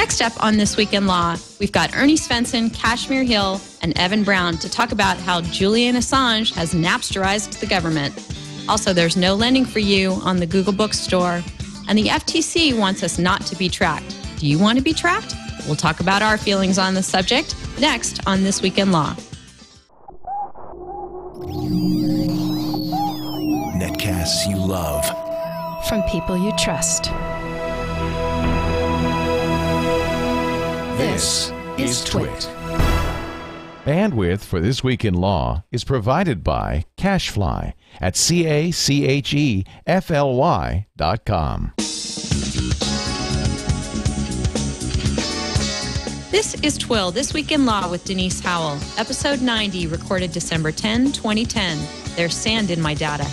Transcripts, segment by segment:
Next up on This Week in Law, we've got Ernie Svenson, Kashmir Hill, and Evan Brown to talk about how Julian Assange has Napsterized the government. Also, there's no lending for you on the Google bookstore, and the FTC wants us not to be tracked. Do you want to be tracked? We'll talk about our feelings on the subject next on This Week in Law. Netcasts you love. From people you trust. This is TWiL. Bandwidth for This Week in Law is provided by Cachefly at CACHEFLY.com. This is TWiL, This Week in Law with Denise Howell, episode 90, recorded December 10, 2010. There's sand in my data.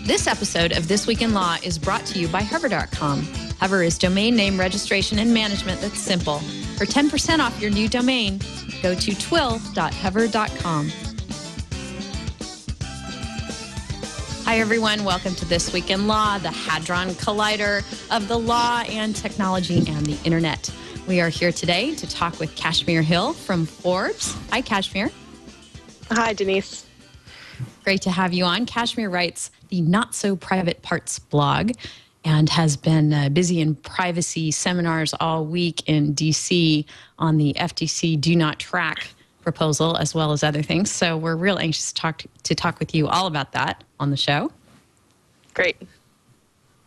This episode of This Week in Law is brought to you by Hover.com. Hover is domain name registration and management that's simple. For 10% off your new domain, go to twil.hover.com. Hi, everyone. Welcome to This Week in Law, the Hadron Collider of the law and technology and the internet. We are here today to talk with Kashmir Hill from Forbes. Hi, Kashmir. Hi, Denise. Great to have you on. Kashmir writes the Not So Private Parts blog and has been busy in privacy seminars all week in D.C. on the FTC Do Not Track proposal, as well as other things. So we're real anxious to talk with you all about that on the show. Great.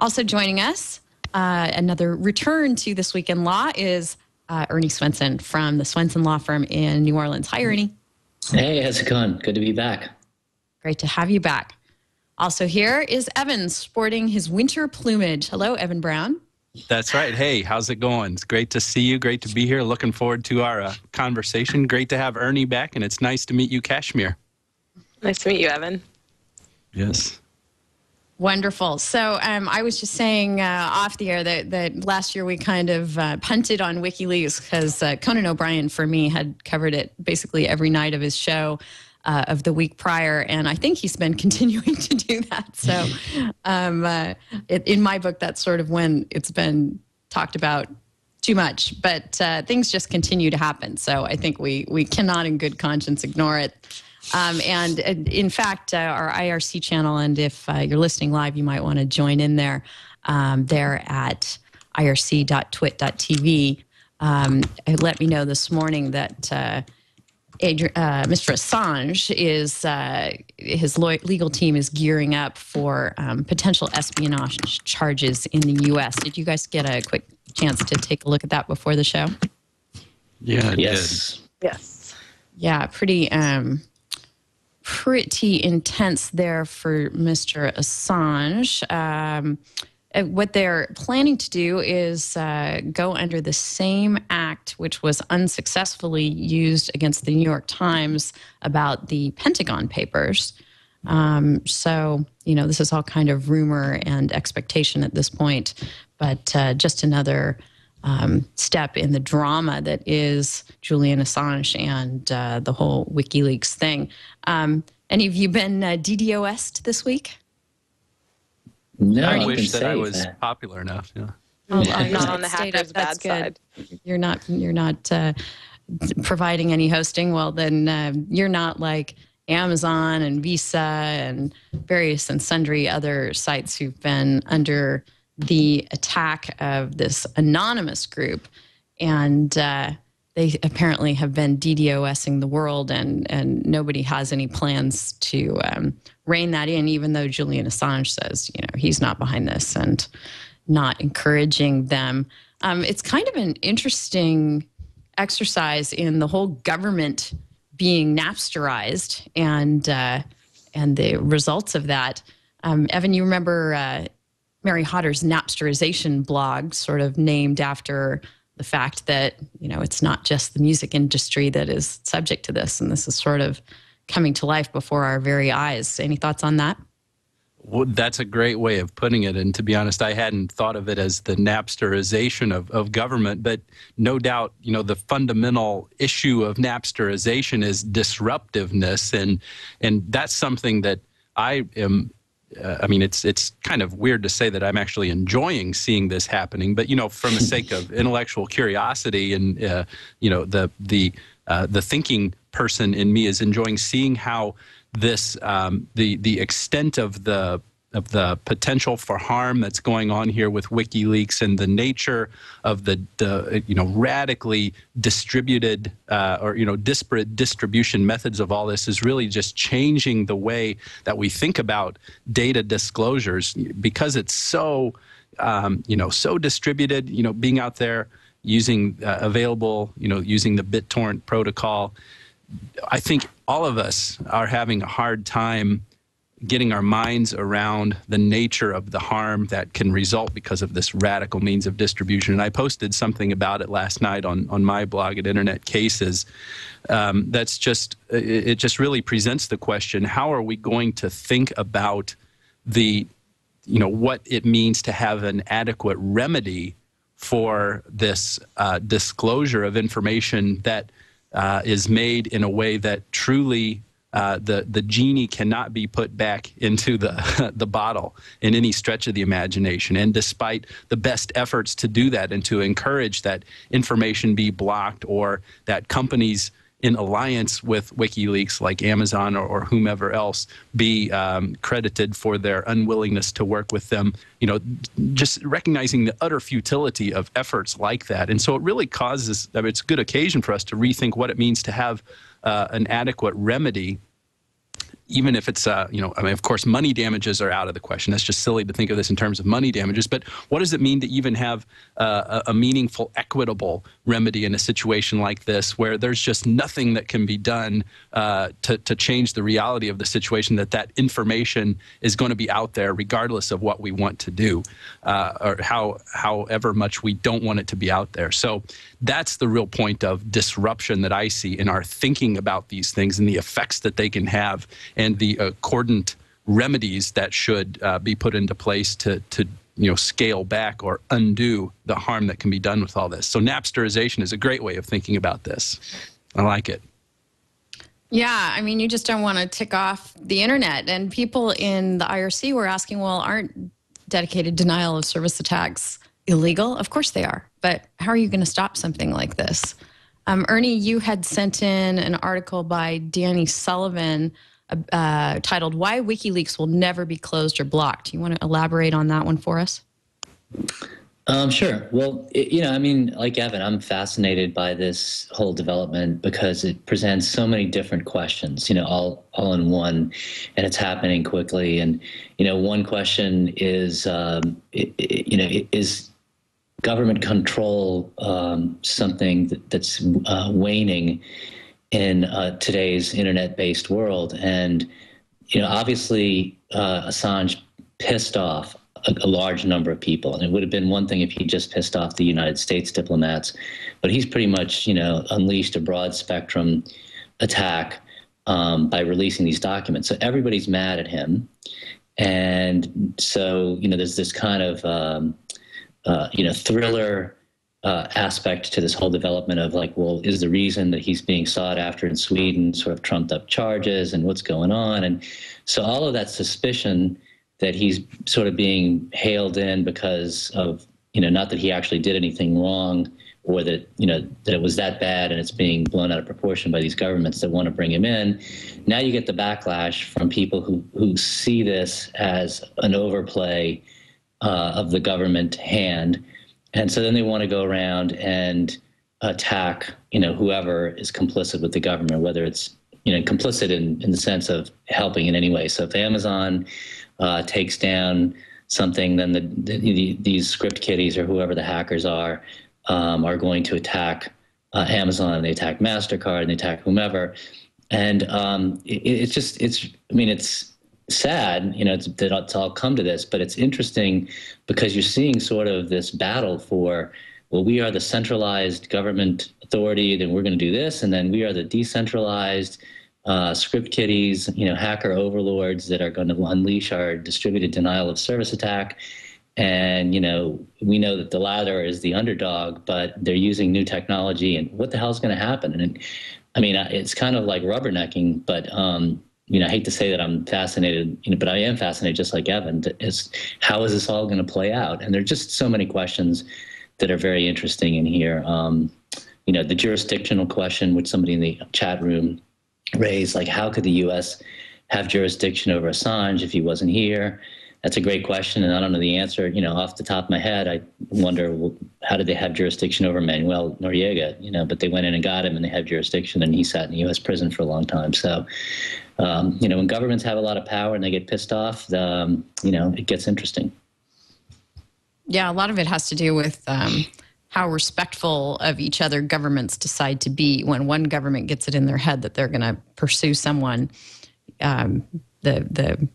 Also joining us, another return to This Week in Law is Ernie Svenson from the Svenson Law Firm in New Orleans. Hi, Ernie. Hey, how's it going? Good to be back. Great to have you back. Also here is Evan, sporting his winter plumage. Hello, Evan Brown. That's right. Hey, how's it going? It's great to see you. Great to be here. Looking forward to our conversation. Great to have Ernie back, and it's nice to meet you, Kashmir. Nice to meet you, Evan. Yes. Wonderful. So I was just saying off the air that last year we kind of punted on WikiLeaks because Conan O'Brien, for me, had covered it basically every night of his show of the week prior, and I think he's been continuing to do that. So in my book, that's sort of when it's been talked about too much, but things just continue to happen. So I think we cannot in good conscience ignore it. And in fact, our IRC channel, and if you're listening live, you might want to join in there. There at irc.twit.tv. Let me know this morning that Mr. Assange is his legal team is gearing up for potential espionage charges in the U.S. Did you guys get a quick chance to take a look at that before the show? Yeah, I did. Yes. Yeah, pretty intense there for Mr. Assange. What they're planning to do is go under the same act, which was unsuccessfully used against the New York Times about the Pentagon Papers. So, this is all kind of rumor and expectation at this point, but just another step in the drama that is Julian Assange and the whole WikiLeaks thing. Any of you been DDoS'd this week? No, I wish that I was popular enough. Yeah. Oh, I'm not on the hacker's bad side. You're not providing any hosting. Well, then you're not like Amazon and Visa and various and sundry other sites who've been under the attack of this anonymous group, and they apparently have been DDoSing the world, and nobody has any plans to rein that in, even though Julian Assange says, he's not behind this and not encouraging them. It's kind of an interesting exercise in the whole government being Napsterized and the results of that. Evan, you remember Mary Hodder's Napsterization blog, sort of named after the fact that, it's not just the music industry that is subject to this, and this is sort of coming to life before our very eyes. Any thoughts on that? Well, that's a great way of putting it. And to be honest, I hadn't thought of it as the Napsterization of government, but no doubt, the fundamental issue of Napsterization is disruptiveness. And that's something that I am I mean, it's kind of weird to say that I'm actually enjoying seeing this happening, but from the sake of intellectual curiosity and the thinking person in me is enjoying seeing how this the extent of the potential for harm that's going on here with WikiLeaks and the nature of the radically distributed or disparate distribution methods of all this is really just changing the way that we think about data disclosures, because it's so so distributed, being out there using available, using the BitTorrent protocol. I think all of us are having a hard time getting our minds around the nature of the harm that can result because of this radical means of distribution. And I posted something about it last night on my blog at Internet Cases. That's just, it just really presents the question, how are we going to think about what it means to have an adequate remedy for this disclosure of information that is made in a way that truly the genie cannot be put back into the bottle in any stretch of the imagination. And despite the best efforts to do that and to encourage that information be blocked, or that companies in alliance with WikiLeaks like Amazon or whomever else be credited for their unwillingness to work with them, just recognizing the utter futility of efforts like that. And so it really causes, it's a good occasion for us to rethink what it means to have an adequate remedy, even if it's, of course, money damages are out of the question. That's just silly to think of this in terms of money damages. But what does it mean to even have a meaningful, equitable remedy in a situation like this, where there's just nothing that can be done to change the reality of the situation, that information is going to be out there regardless of what we want to do, or however much we don't want it to be out there. So that's the real point of disruption that I see in our thinking about these things and the effects that they can have, and the accordant remedies that should be put into place to scale back or undo the harm that can be done with all this. So Napsterization is a great way of thinking about this. I like it. Yeah, I mean, you just don't want to tick off the internet. And people in the IRC were asking, well, aren't dedicated denial of service attacks illegal? Of course they are. But how are you going to stop something like this? Ernie, you had sent in an article by Danny Sullivan titled "Why WikiLeaks Will Never Be Closed or Blocked." You want to elaborate on that one for us? Sure. Well, like Evan, I'm fascinated by this whole development because it presents so many different questions, all in one, and it's happening quickly. And, one question is, is government control something that's waning in today's internet-based world? And, obviously Assange pissed off a large number of people, and it would have been one thing if he just pissed off the United States diplomats, but he's pretty much, unleashed a broad spectrum attack by releasing these documents. So everybody's mad at him. And so, there's this kind of, thriller aspect to this whole development of like, well, is the reason that he's being sought after in Sweden sort of trumped up charges, and what's going on? And so all of that suspicion that he's sort of being hailed in because of, not that he actually did anything wrong, or that, that it was that bad and it's being blown out of proportion by these governments that want to bring him in. Now you get the backlash from people who see this as an overplay of the government hand. And so then they want to go around and attack, whoever is complicit with the government, whether it's, complicit in the sense of helping in any way. So if Amazon takes down something, then these script kiddies or whoever the hackers are going to attack Amazon, and they attack MasterCard, and they attack whomever. And it's sad, that it's all come to this, but it's interesting because you're seeing sort of this battle for, well, we are the centralized government authority, then we're going to do this, and then we are the decentralized script kiddies, hacker overlords that are going to unleash our distributed denial of service attack. And, we know that the latter is the underdog, but they're using new technology, and what the hell is going to happen? And it's kind of like rubbernecking, but, I hate to say that I'm fascinated, but I am fascinated, just like Evan, is how is this all going to play out? And there are just so many questions that are very interesting in here. The jurisdictional question, which somebody in the chat room raised, like how could the U.S. have jurisdiction over Assange if he wasn't here? That's a great question, and I don't know the answer. Off the top of my head, I wonder, well, how did they have jurisdiction over Manuel Noriega? But they went in and got him, and they have jurisdiction, and he sat in the U.S. prison for a long time. So, when governments have a lot of power and they get pissed off, it gets interesting. Yeah, a lot of it has to do with how respectful of each other governments decide to be. When one government gets it in their head that they're going to pursue someone, the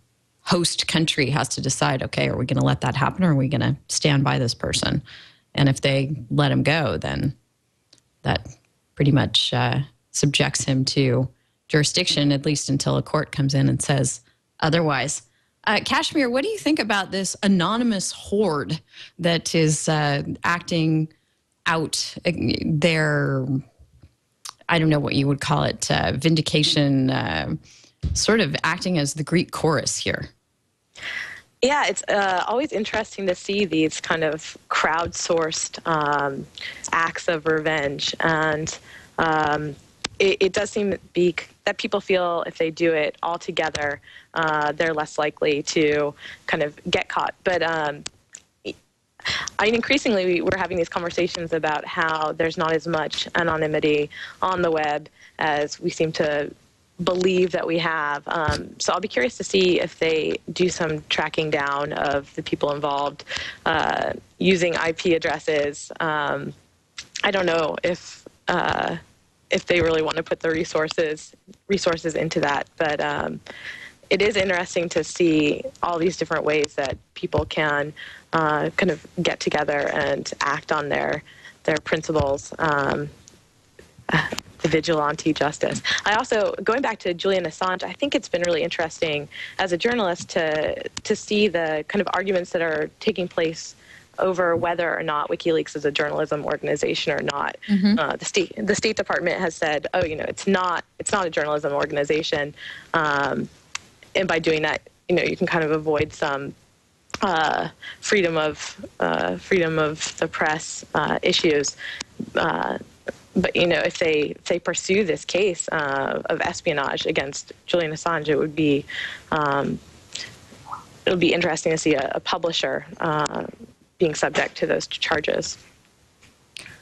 host country has to decide, okay, are we going to let that happen, or are we going to stand by this person? And if they let him go, then that pretty much subjects him to jurisdiction, at least until a court comes in and says otherwise. Kashmir, what do you think about this anonymous horde that is acting out their, I don't know what you would call it, vindication, sort of acting as the Greek chorus here? Yeah, it's always interesting to see these kind of crowdsourced acts of revenge. And it does seem to be that people feel if they do it all together, they're less likely to kind of get caught. But increasingly, we're having these conversations about how there's not as much anonymity on the web as we seem to believe that we have. So I'll be curious to see if they do some tracking down of the people involved using IP addresses. I don't know if they really want to put the resources into that, but it is interesting to see all these different ways that people can kind of get together and act on their principles. The vigilante justice. I also, going back to Julian Assange, I think it's been really interesting as a journalist to see the kind of arguments that are taking place over whether or not WikiLeaks is a journalism organization or not. Mm-hmm. The State Department has said, it's not a journalism organization, and by doing that, you can kind of avoid some freedom of the press issues. But if they pursue this case of espionage against Julian Assange, it would be interesting to see a publisher being subject to those charges.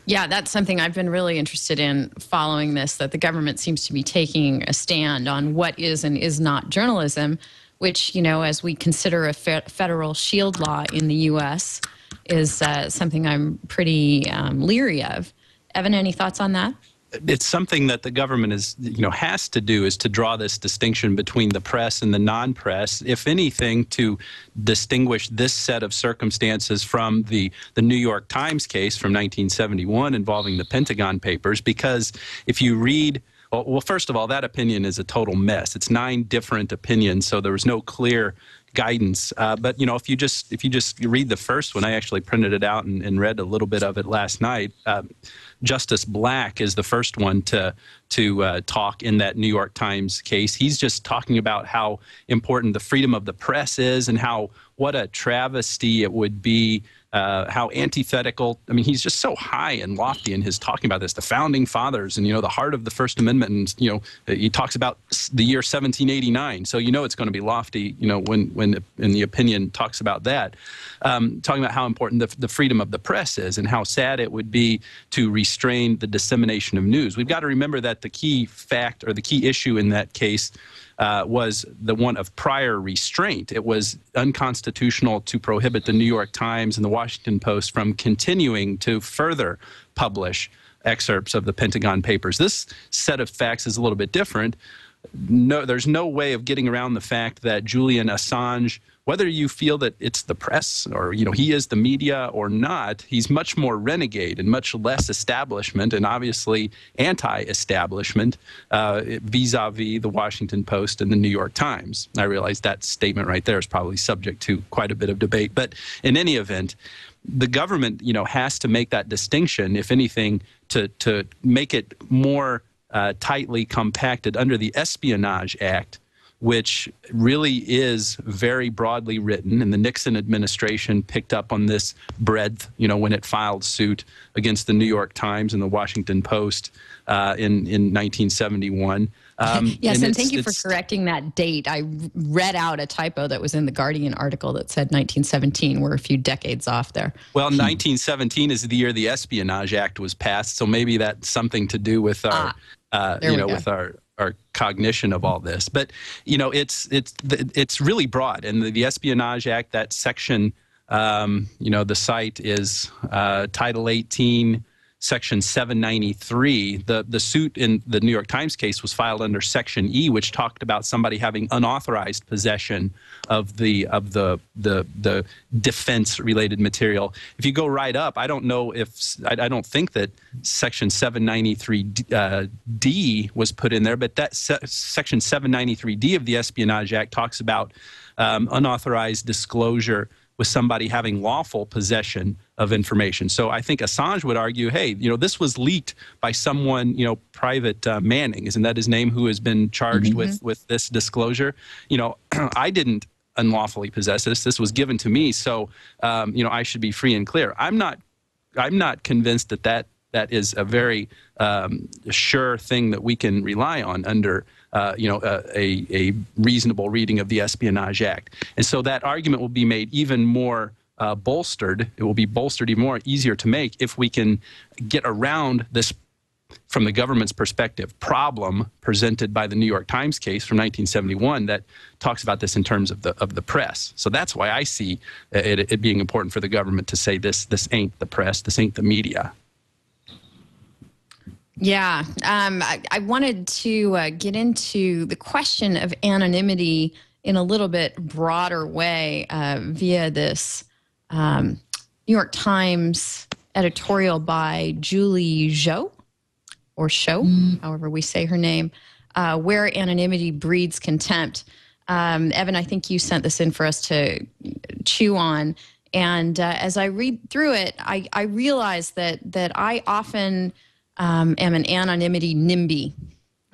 Yeah, that's something I've been really interested in following this, that the government seems to be taking a stand on what is and is not journalism, which, as we consider a federal shield law in the U.S., is something I'm pretty leery of. Evan, any thoughts on that? It's something that the government has to do, is to draw this distinction between the press and the non-press, if anything, to distinguish this set of circumstances from the New York Times case from 1971 involving the Pentagon Papers. Because if you read, well, first of all, that opinion is a total mess. It's 9 different opinions, so there was no clear guidance. But if you just read the first one, I actually printed it out and read a little bit of it last night. Justice Black is the first one to talk in that New York Times case. He's just talking about how important the freedom of the press is and what a travesty it would be, how antithetical. I mean, he's just so high and lofty in his talking about this, the founding fathers and, the heart of the First Amendment. And, he talks about the year 1789. So, it's going to be lofty, when in the opinion talks about that, talking about how important the freedom of the press is and how sad it would be to restrain the dissemination of news. We've got to remember that the key fact or the key issue in that case was the one of prior restraint. It was unconstitutional to prohibit the New York Times and the Washington Post from continuing to further publish excerpts of the Pentagon Papers. This set of facts is a little bit different. No, there's no way of getting around the fact that Julian Assange, whether you feel that it's the press or, he is the media or not, he's much more renegade and much less establishment and obviously anti-establishment vis-a-vis the Washington Post and the New York Times. I realize that statement right there is probably subject to quite a bit of debate. But in any event, the government, has to make that distinction, if anything, to make it more tightly compacted under the Espionage Act. which really is very broadly written. And the Nixon administration picked up on this breadth, when it filed suit against the New York Times and the Washington Post in 1971. Yes, and thank you for correcting that date. I read out a typo that was in the Guardian article that said 1917. We're a few decades off there. Well, 1917 is the year the Espionage Act was passed, so maybe that's something to do with our, with our cognition of all this. But it's really broad, and the Espionage Act, that section, the site is Title 18. Section 793, the suit in the New York Times case was filed under Section E, which talked about somebody having unauthorized possession of the defense-related material. If you go right up, I don't think that Section 793D was put in there, but that Section 793D of the Espionage Act talks about unauthorized disclosure with somebody having lawful possession of information. So I think Assange would argue, hey, this was leaked by someone, Private Manning, isn't that his name, who has been charged with this disclosure? I didn't unlawfully possess this. This was given to me, so I should be free and clear. I'm not convinced that is a very sure thing that we can rely on under a reasonable reading of the Espionage Act. And so that argument will be made even more bolstered. It will be bolstered even more, easier to make if we can get around this, from the government's perspective, problem presented by the New York Times case from 1971 that talks about this in terms of the press. So that's why I see it being important for the government to say this ain't the press, this ain't the media. Yeah, I wanted to get into the question of anonymity in a little bit broader way via this New York Times editorial by Julie Zhou, or Show, however we say her name, Where Anonymity Breeds Contempt. Evan, I think you sent this in for us to chew on. And as I read through it, I realize that I often am an anonymity NIMBY.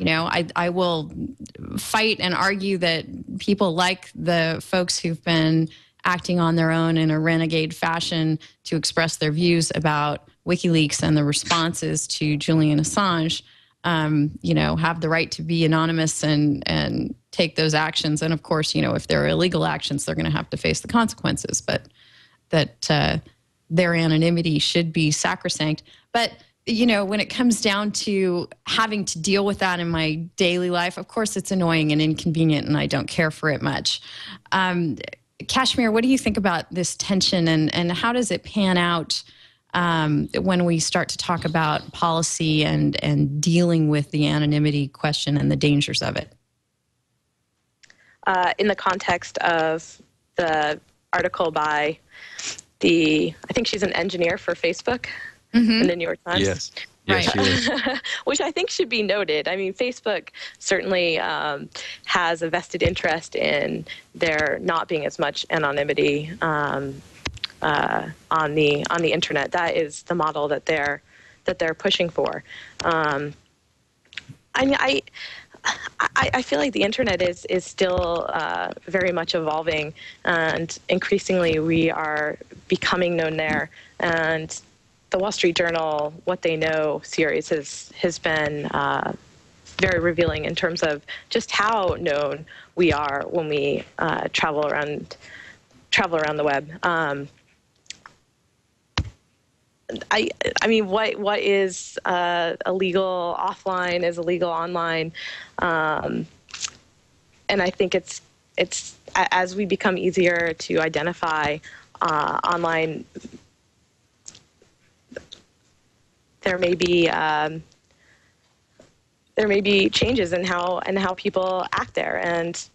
I will fight and argue that people like the folks who've been acting on their own in a renegade fashion to express their views about WikiLeaks and the responses to Julian Assange, have the right to be anonymous and take those actions. And of course, if there are illegal actions, they're going to have to face the consequences, but that their anonymity should be sacrosanct. But when it comes down to having to deal with that in my daily life, of course, it's annoying and inconvenient, and I don't care for it much. Kashmir, what do you think about this tension, and how does it pan out when we start to talk about policy and dealing with the anonymity question and the dangers of it? In the context of the article by I think she's an engineer for Facebook, in the New York Times. Yes, right. She is. Which I think should be noted. I mean, Facebook certainly has a vested interest in there not being as much anonymity on the internet. That is the model that they're pushing for. I feel like the internet is still very much evolving, and increasingly we are becoming known there. And the Wall Street Journal What They Know series has been very revealing in terms of just how known we are when we travel around the web. I mean, what is illegal offline is illegal online, and I think it's as we become easier to identify online. There may be changes in how people act there, and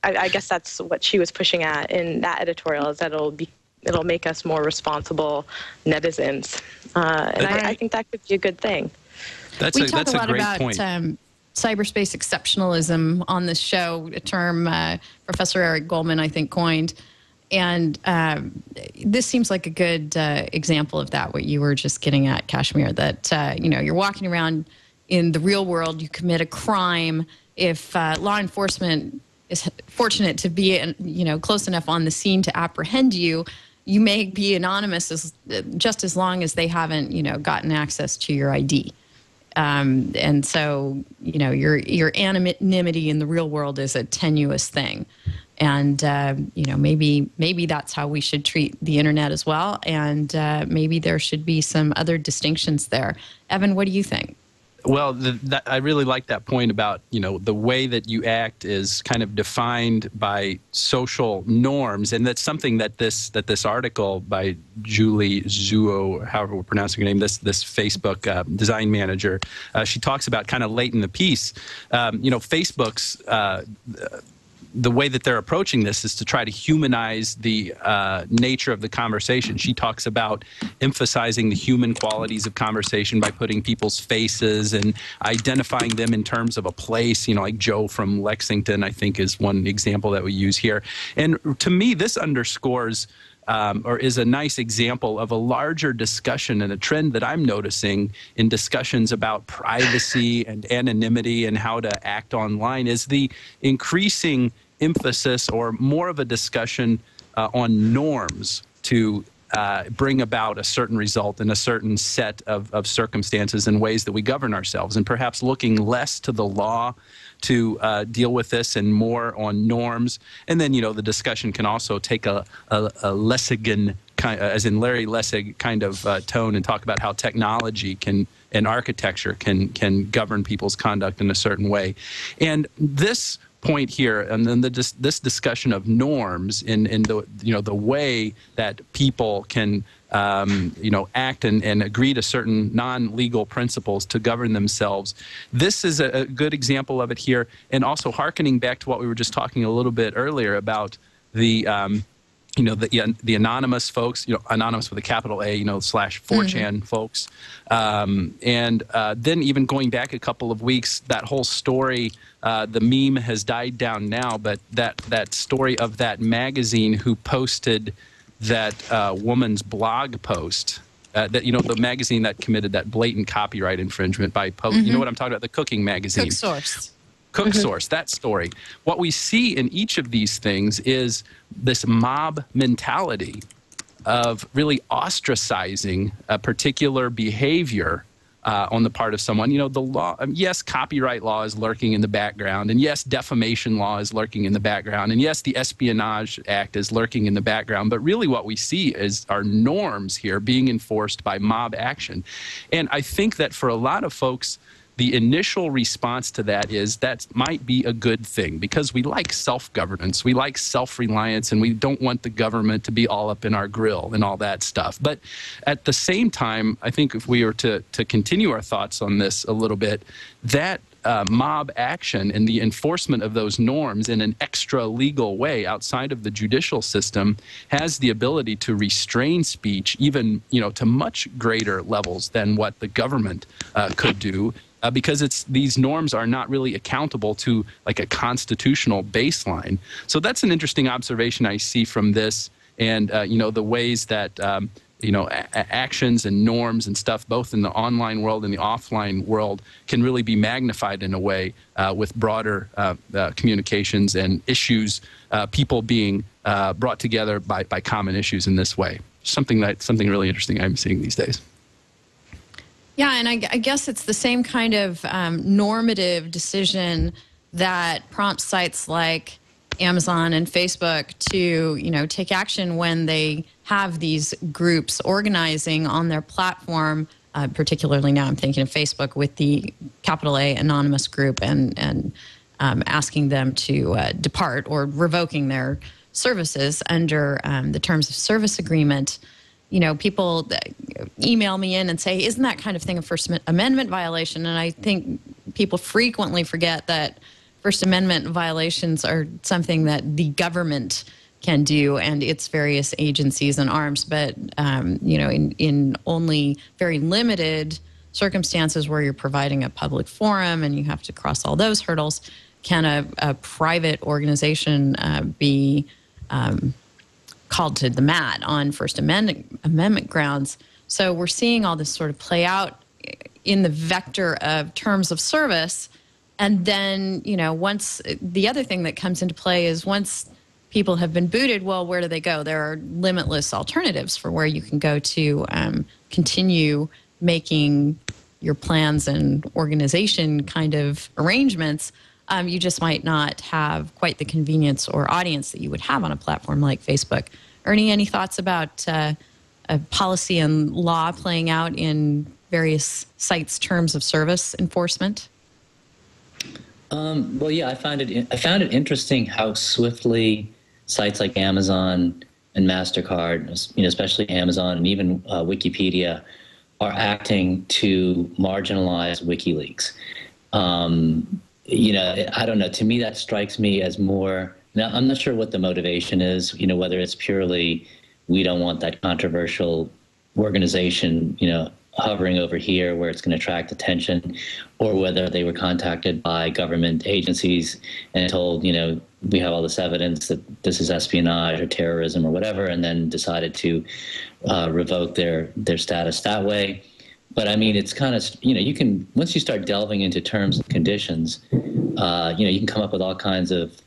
I guess that's what she was pushing at in that editorial, is that it'll make us more responsible netizens, and I think that could be a good thing. We talk a lot about cyberspace exceptionalism on this show, a term Professor Eric Goldman, I think, coined. And this seems like a good example of that, what you were just getting at, Kashmir, that, you're walking around in the real world, you commit a crime, if law enforcement is fortunate to be, close enough on the scene to apprehend you, you may be anonymous just as long as they haven't, gotten access to your ID. And so, your anonymity in the real world is a tenuous thing. And, maybe that's how we should treat the internet as well. And maybe there should be some other distinctions there. Evan, what do you think? Well, I really like that point about, the way that you act is kind of defined by social norms. And that's something that this article by Julie Zuo, however we're pronouncing her name, this Facebook design manager, she talks about kind of late in the piece. Facebook's the way that they're approaching this is to try to humanize the nature of the conversation. She talks about emphasizing the human qualities of conversation by putting people's faces and identifying them in terms of a place, like Joe from Lexington, I think is one example that we use here. And to me, this underscores or is a nice example of a larger discussion and a trend that I'm noticing in discussions about privacy and anonymity and how to act online is the increasing emphasis or more of a discussion on norms to bring about a certain result in a certain set of circumstances and ways that we govern ourselves, and perhaps looking less to the law to deal with this and more on norms. And then, the discussion can also take a Lessigan, as in Larry Lessig kind of tone, and talk about how technology and architecture can govern people's conduct in a certain way. And this point here, and then this discussion of norms in the way that people can act and agree to certain non-legal principles to govern themselves. This is a good example of it here, and also hearkening back to what we were just talking a little bit earlier about the the anonymous folks, anonymous with a capital A, / 4chan folks. And then even going back a couple of weeks, that whole story, the meme has died down now, but that story of that magazine who posted that woman's blog post, the magazine that committed that blatant copyright infringement by you know what I'm talking about, the cooking magazine. Cook Source. Cook Source, that story. What we see in each of these things is this mob mentality of really ostracizing a particular behavior on the part of someone. The law, yes, copyright law is lurking in the background, and yes, defamation law is lurking in the background, and yes, the Espionage Act is lurking in the background, but really what we see are norms here being enforced by mob action. And I think that for a lot of folks, the initial response to that is that might be a good thing because we like self-governance, we like self-reliance, and we don't want the government to be all up in our grill and all that stuff. But at the same time, I think if we were to continue our thoughts on this a little bit, that mob action and the enforcement of those norms in an extra legal way outside of the judicial system has the ability to restrain speech even, to much greater levels than what the government could do. Because these norms are not really accountable to like a constitutional baseline. So that's an interesting observation I see from this, and the ways that actions and norms and stuff, both in the online world and the offline world, can really be magnified in a way with broader communications and issues, people being brought together by common issues in this way. Something really interesting I'm seeing these days. Yeah, and I guess it's the same kind of normative decision that prompts sites like Amazon and Facebook to, take action when they have these groups organizing on their platform. Particularly now, I'm thinking of Facebook with the capital A anonymous group and asking them to depart or revoking their services under the terms of service agreement. People email me in and say, isn't that kind of thing a First Amendment violation? And I think people frequently forget that First Amendment violations are something that the government can do and its various agencies and arms. But, in only very limited circumstances where you're providing a public forum and you have to cross all those hurdles, can a private organization be called to the mat on First Amendment grounds. So we're seeing all this sort of play out in the vector of terms of service And then, once the other thing that comes into play is once people have been booted, well, where do they go? There are limitless alternatives for where you can go to continue making your plans and organization kind of arrangements. You just might not have quite the convenience or audience that you would have on a platform like Facebook. Ernie, any thoughts about policy and law playing out in various sites' terms of service enforcement? Well, yeah, I found it interesting how swiftly sites like Amazon and MasterCard, especially Amazon and even Wikipedia, are acting to marginalize WikiLeaks. I don't know. To me, that strikes me as more. Now, I'm not sure what the motivation is. Whether it's purely we don't want that controversial organization, hovering over here where it's going to attract attention, or whether they were contacted by government agencies and told, we have all this evidence that this is espionage or terrorism or whatever, and then decided to revoke their status that way. But I mean, it's kind of, you can, once you start delving into terms and conditions, you can come up with all kinds of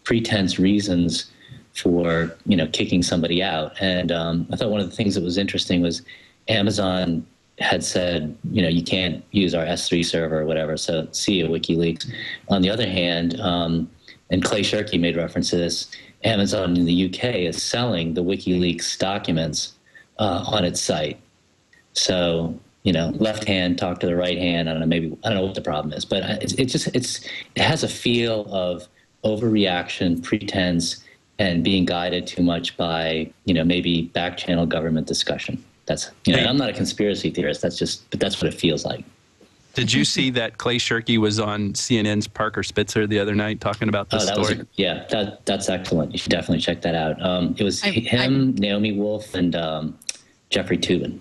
pretense reasons for, kicking somebody out. And I thought one of the things that was interesting was Amazon had said, you can't use our S3 server or whatever, so see you, WikiLeaks. On the other hand, and Clay Shirky made reference to this, Amazon in the UK is selling the WikiLeaks documents on its site. So, left hand talk to the right hand. I don't know what the problem is, but it has a feel of overreaction, pretense, and being guided too much by, maybe back channel government discussion. That's, I'm not a conspiracy theorist. But that's what it feels like. Did you see that Clay Shirky was on CNN's Parker Spitzer the other night talking about this story? That's excellent. You should definitely check that out. It was him, Naomi Wolf, and Jeffrey Toobin.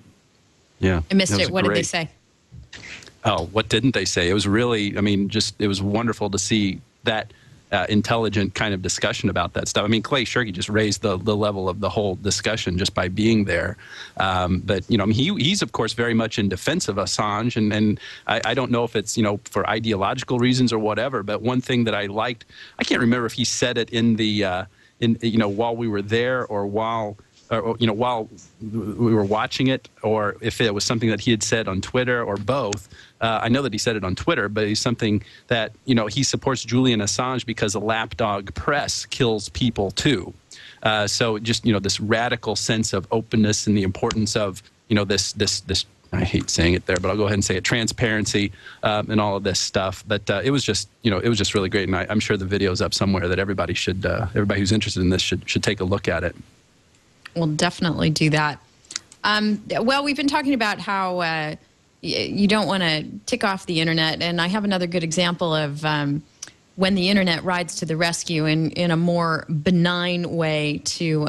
Yeah. I missed it. What did they say? Oh, what didn't they say? It was really, it was wonderful to see that intelligent kind of discussion about that stuff. Clay Shirky just raised the level of the whole discussion just by being there. But, he's, of course, very much in defense of Assange. And I don't know if it's, for ideological reasons or whatever. But one thing that I liked, I can't remember if he said it in the, while we were there or while we were watching it, or if it was something that he had said on Twitter, or both. I know that he said it on Twitter, but it's something that, he supports Julian Assange because the lapdog press kills people too. So just, this radical sense of openness and the importance of, this, I hate saying it there, but I'll go ahead and say it, transparency and all of this stuff. But it was just, really great. And I'm sure the video's up somewhere that everybody who's interested in this should take a look at it. We'll definitely do that. Well, we've been talking about how you don't want to tick off the internet, and I have another good example of when the internet rides to the rescue in a more benign way to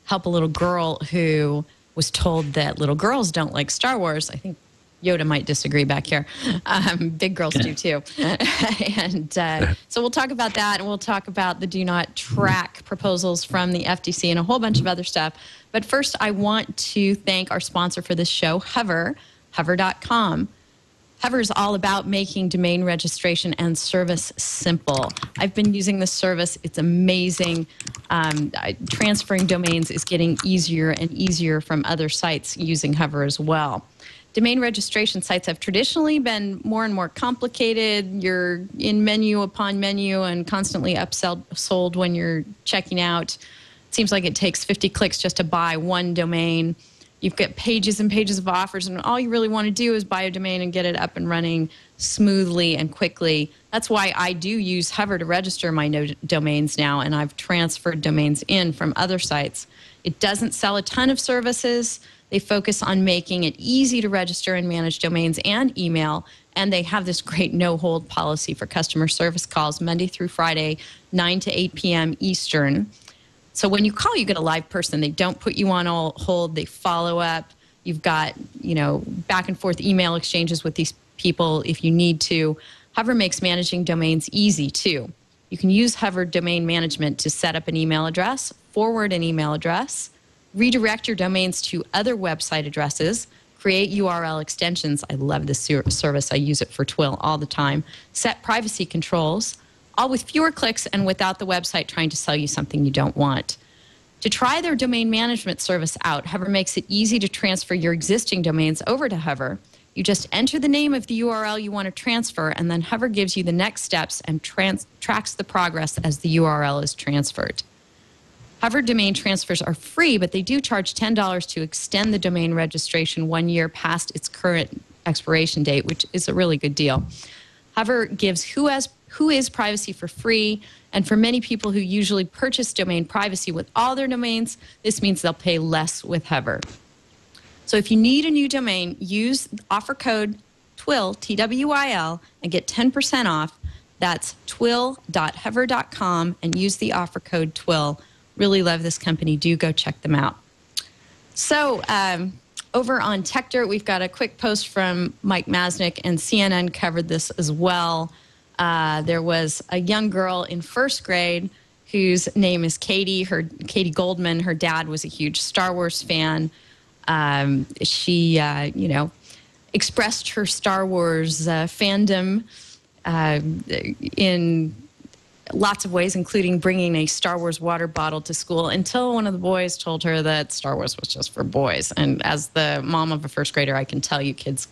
help a little girl who was told that little girls don't like Star Wars. I think Yoda might disagree back here. Big girls do too. And so we'll talk about that, and we'll talk about the do not track proposals from the FTC and a whole bunch of other stuff. But first, I want to thank our sponsor for this show, Hover, hover.com. Hover is all about making domain registration and service simple. I've been using this service. It's amazing. Transferring domains is getting easier and easier from other sites using Hover as well. Domain registration sites have traditionally been more and more complicated. You're in menu upon menu and constantly upsold when you're checking out. It seems like it takes 50 clicks just to buy one domain. You've got pages and pages of offers, and all you really want to do is buy a domain and get it up and running smoothly and quickly. That's why I do use Hover to register my domains now, and I've transferred domains in from other sites. It doesn't sell a ton of services. They focus on making it easy to register and manage domains and email, and they have this great no-hold policy for customer service calls Monday through Friday, 9 to 8 p.m. Eastern. So when you call, you get a live person. They don't put you on hold. They follow up. You've got, back and forth email exchanges with these people if you need to. Hover makes managing domains easy, too. You can use Hover Domain Management to set up an email address, forward an email address, redirect your domains to other website addresses, create URL extensions. I love this service. I use it for TWiL all the time. Set privacy controls, all with fewer clicks and without the website trying to sell you something you don't want. To try their domain management service out, Hover makes it easy to transfer your existing domains over to Hover. You just enter the name of the URL you want to transfer, and then Hover gives you the next steps and tracks the progress as the URL is transferred. Hover domain transfers are free, but they do charge $10 to extend the domain registration 1 year past its current expiration date, which is a really good deal. Hover gives who is privacy for free, and for many people who usually purchase domain privacy with all their domains, this means they'll pay less with Hover. So if you need a new domain, use offer code TWiL, T-W-I-L, and get 10% off. That's twil.hover.com, and use the offer code TWiL. Really love this company. Do go check them out. So over on Tech Dirt, we've got a quick post from Mike Masnick, and CNN covered this as well. There was a young girl in first grade whose name is Katie Goldman. Her dad was a huge Star Wars fan. She expressed her Star Wars fandom in lots of ways, including bringing a Star Wars water bottle to school, until one of the boys told her that Star Wars was just for boys. And as the mom of a first grader, I can tell you kids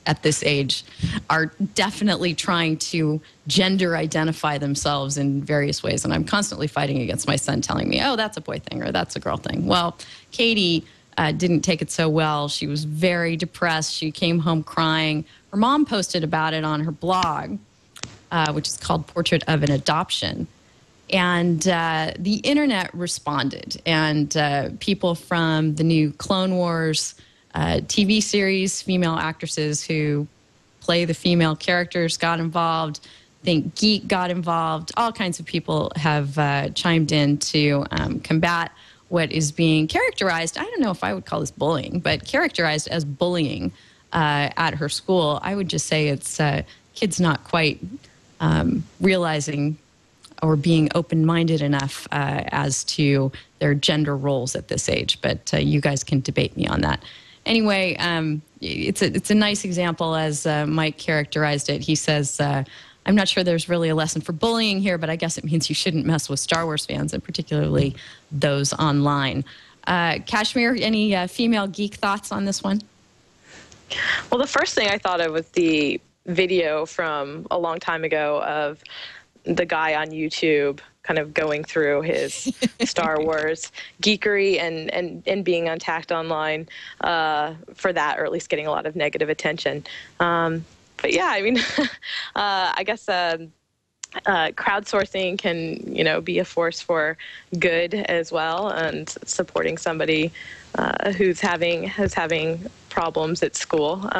at this age are definitely trying to gender identify themselves in various ways. And I'm constantly fighting against my son telling me, oh, that's a boy thing or that's a girl thing. Well, Katie didn't take it so well. She was very depressed. She came home crying. Her mom posted about it on her blog, which is called Portrait of an Adoption. And the internet responded. And people from the new Clone Wars TV series, female actresses who play the female characters got involved. Think Geek got involved. All kinds of people have chimed in to combat what is being characterized, I don't know if I would call this bullying, but characterized as bullying at her school. I would just say it's kids not quite realizing or being open-minded enough as to their gender roles at this age. But you guys can debate me on that. Anyway, it's a nice example as Mike characterized it. He says, I'm not sure there's really a lesson for bullying here, but I guess it means you shouldn't mess with Star Wars fans, and particularly those online. Kashmir, any female geek thoughts on this one? Well, the first thing I thought of was the video from a long time ago of the guy on YouTube kind of going through his Star Wars geekery and being attacked online for that, or at least getting a lot of negative attention. But yeah, I mean, I guess crowdsourcing can, be a force for good as well, and supporting somebody who's having problems at school.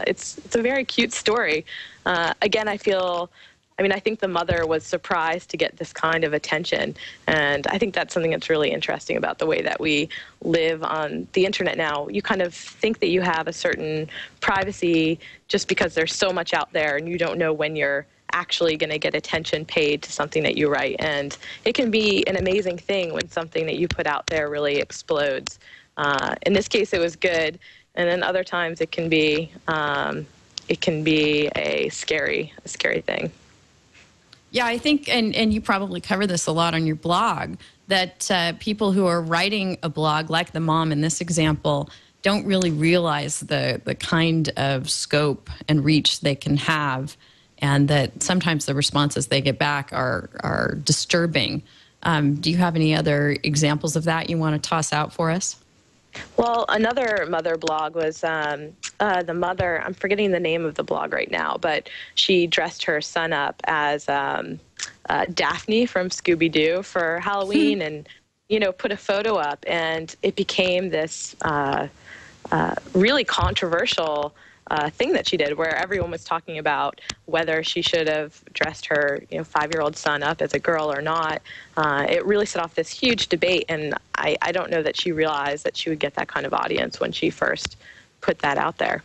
It's a very cute story. Again, I think the mother was surprised to get this kind of attention, and I think that's something that's really interesting about the way that we live on the internet now. You kind of think that you have a certain privacy just because there's so much out there, and you don't know when you're actually going to get attention paid to something that you write. And it can be an amazing thing when something that you put out there really explodes. In this case, it was good, and then other times it can be a scary thing. Yeah, I think, and you probably cover this a lot on your blog, that people who are writing a blog, like the mom in this example, don't really realize the kind of scope and reach they can have, and that sometimes the responses they get back are disturbing. Do you have any other examples of that you want to toss out for us? Well, another mother blog was the mother, I'm forgetting the name of the blog right now, but she dressed her son up as Daphne from Scooby-Doo for Halloween and, put a photo up, and it became this really controversial thing that she did, where everyone was talking about whether she should have dressed her 5-year-old son up as a girl or not. It really set off this huge debate, and I don't know that she realized that she would get that kind of audience when she first put that out there.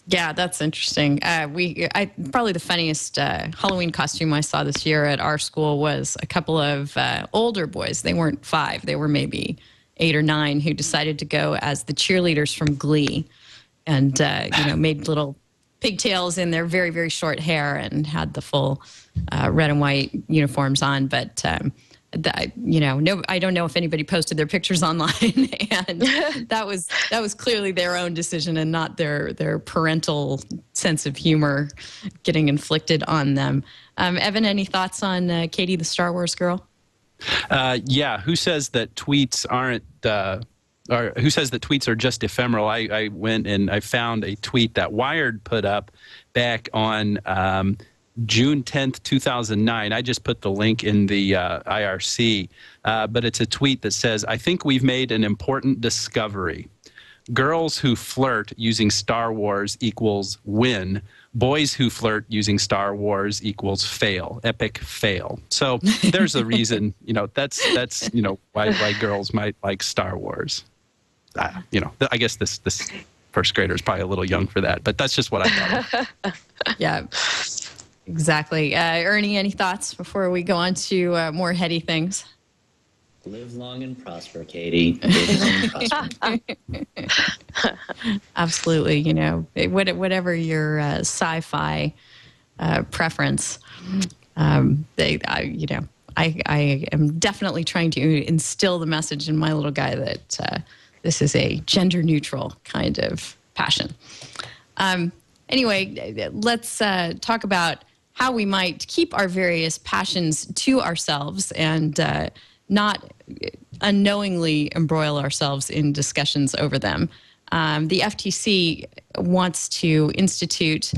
Yeah, that's interesting. Probably the funniest Halloween costume I saw this year at our school was a couple of older boys. They weren't 5; they were maybe 8 or 9 who decided to go as the cheerleaders from Glee, and made little pigtails in their very, very short hair and had the full red and white uniforms on. But I don't know if anybody posted their pictures online, and that was clearly their own decision and not their parental sense of humor getting inflicted on them. Evan, any thoughts on Katie, the Star Wars girl? Yeah. Who says that tweets aren't? Or who says that tweets are just ephemeral? I went and I found a tweet that Wired put up back on June 10th, 2009. I just put the link in the IRC, but it's a tweet that says, "I think we've made an important discovery. Girls who flirt using Star Wars equals win. Boys who flirt using Star Wars equals fail. Epic fail." So there's a reason, that's why girls might like Star Wars. I guess this first grader is probably a little young for that, but that's just what I thought of. Yeah, exactly. Ernie, any thoughts before we go on to more heady things? Live long and prosper, Katie. Live long and prosper. Absolutely. Whatever your sci-fi preference, I am definitely trying to instill the message in my little guy that this is a gender-neutral kind of passion. Anyway, let's talk about how we might keep our various passions to ourselves and not unknowingly embroil ourselves in discussions over them. The FTC wants to institute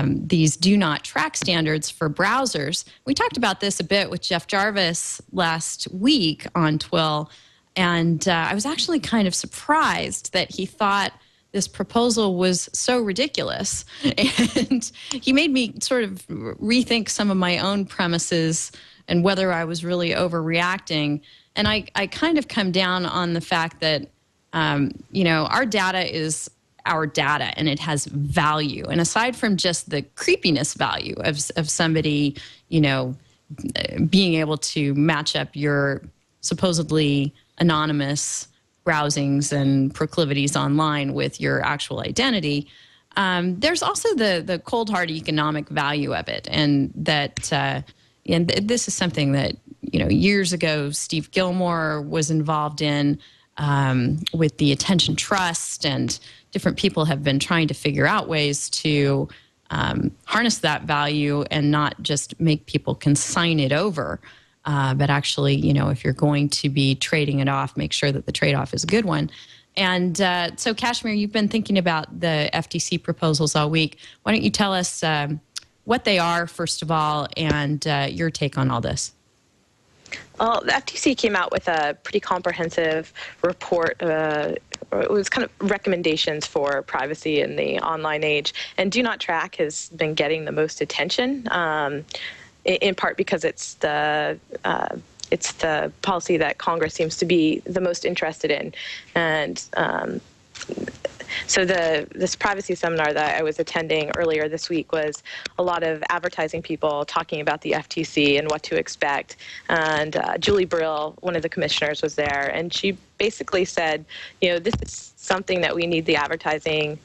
these do not track standards for browsers. We talked about this a bit with Jeff Jarvis last week on TWiL, and I was actually kind of surprised that he thought this proposal was so ridiculous. And he made me sort of rethink some of my own premises and whether I was really overreacting. And I kind of come down on the fact that, our data is our data and it has value. And aside from just the creepiness value of somebody, being able to match up your supposedly anonymous browsings and proclivities online with your actual identity, there's also the cold hard economic value of it. And that, and this is something that, years ago, Steve Gilmore was involved in with the Attention Trust, and different people have been trying to figure out ways to harness that value and not just make people consign it over, but actually, if you're going to be trading it off, make sure that the trade-off is a good one. And so, Kashmir, you've been thinking about the FTC proposals all week. Why don't you tell us what they are, first of all, and your take on all this? Well, the FTC came out with a pretty comprehensive report. It was kind of recommendations for privacy in the online age. And Do Not Track has been getting the most attention, in part because it's the policy that Congress seems to be the most interested in. And so this privacy seminar that I was attending earlier this week was a lot of advertising people talking about the FTC and what to expect. And Julie Brill, one of the commissioners, was there, and she basically said, this is something that we need the advertising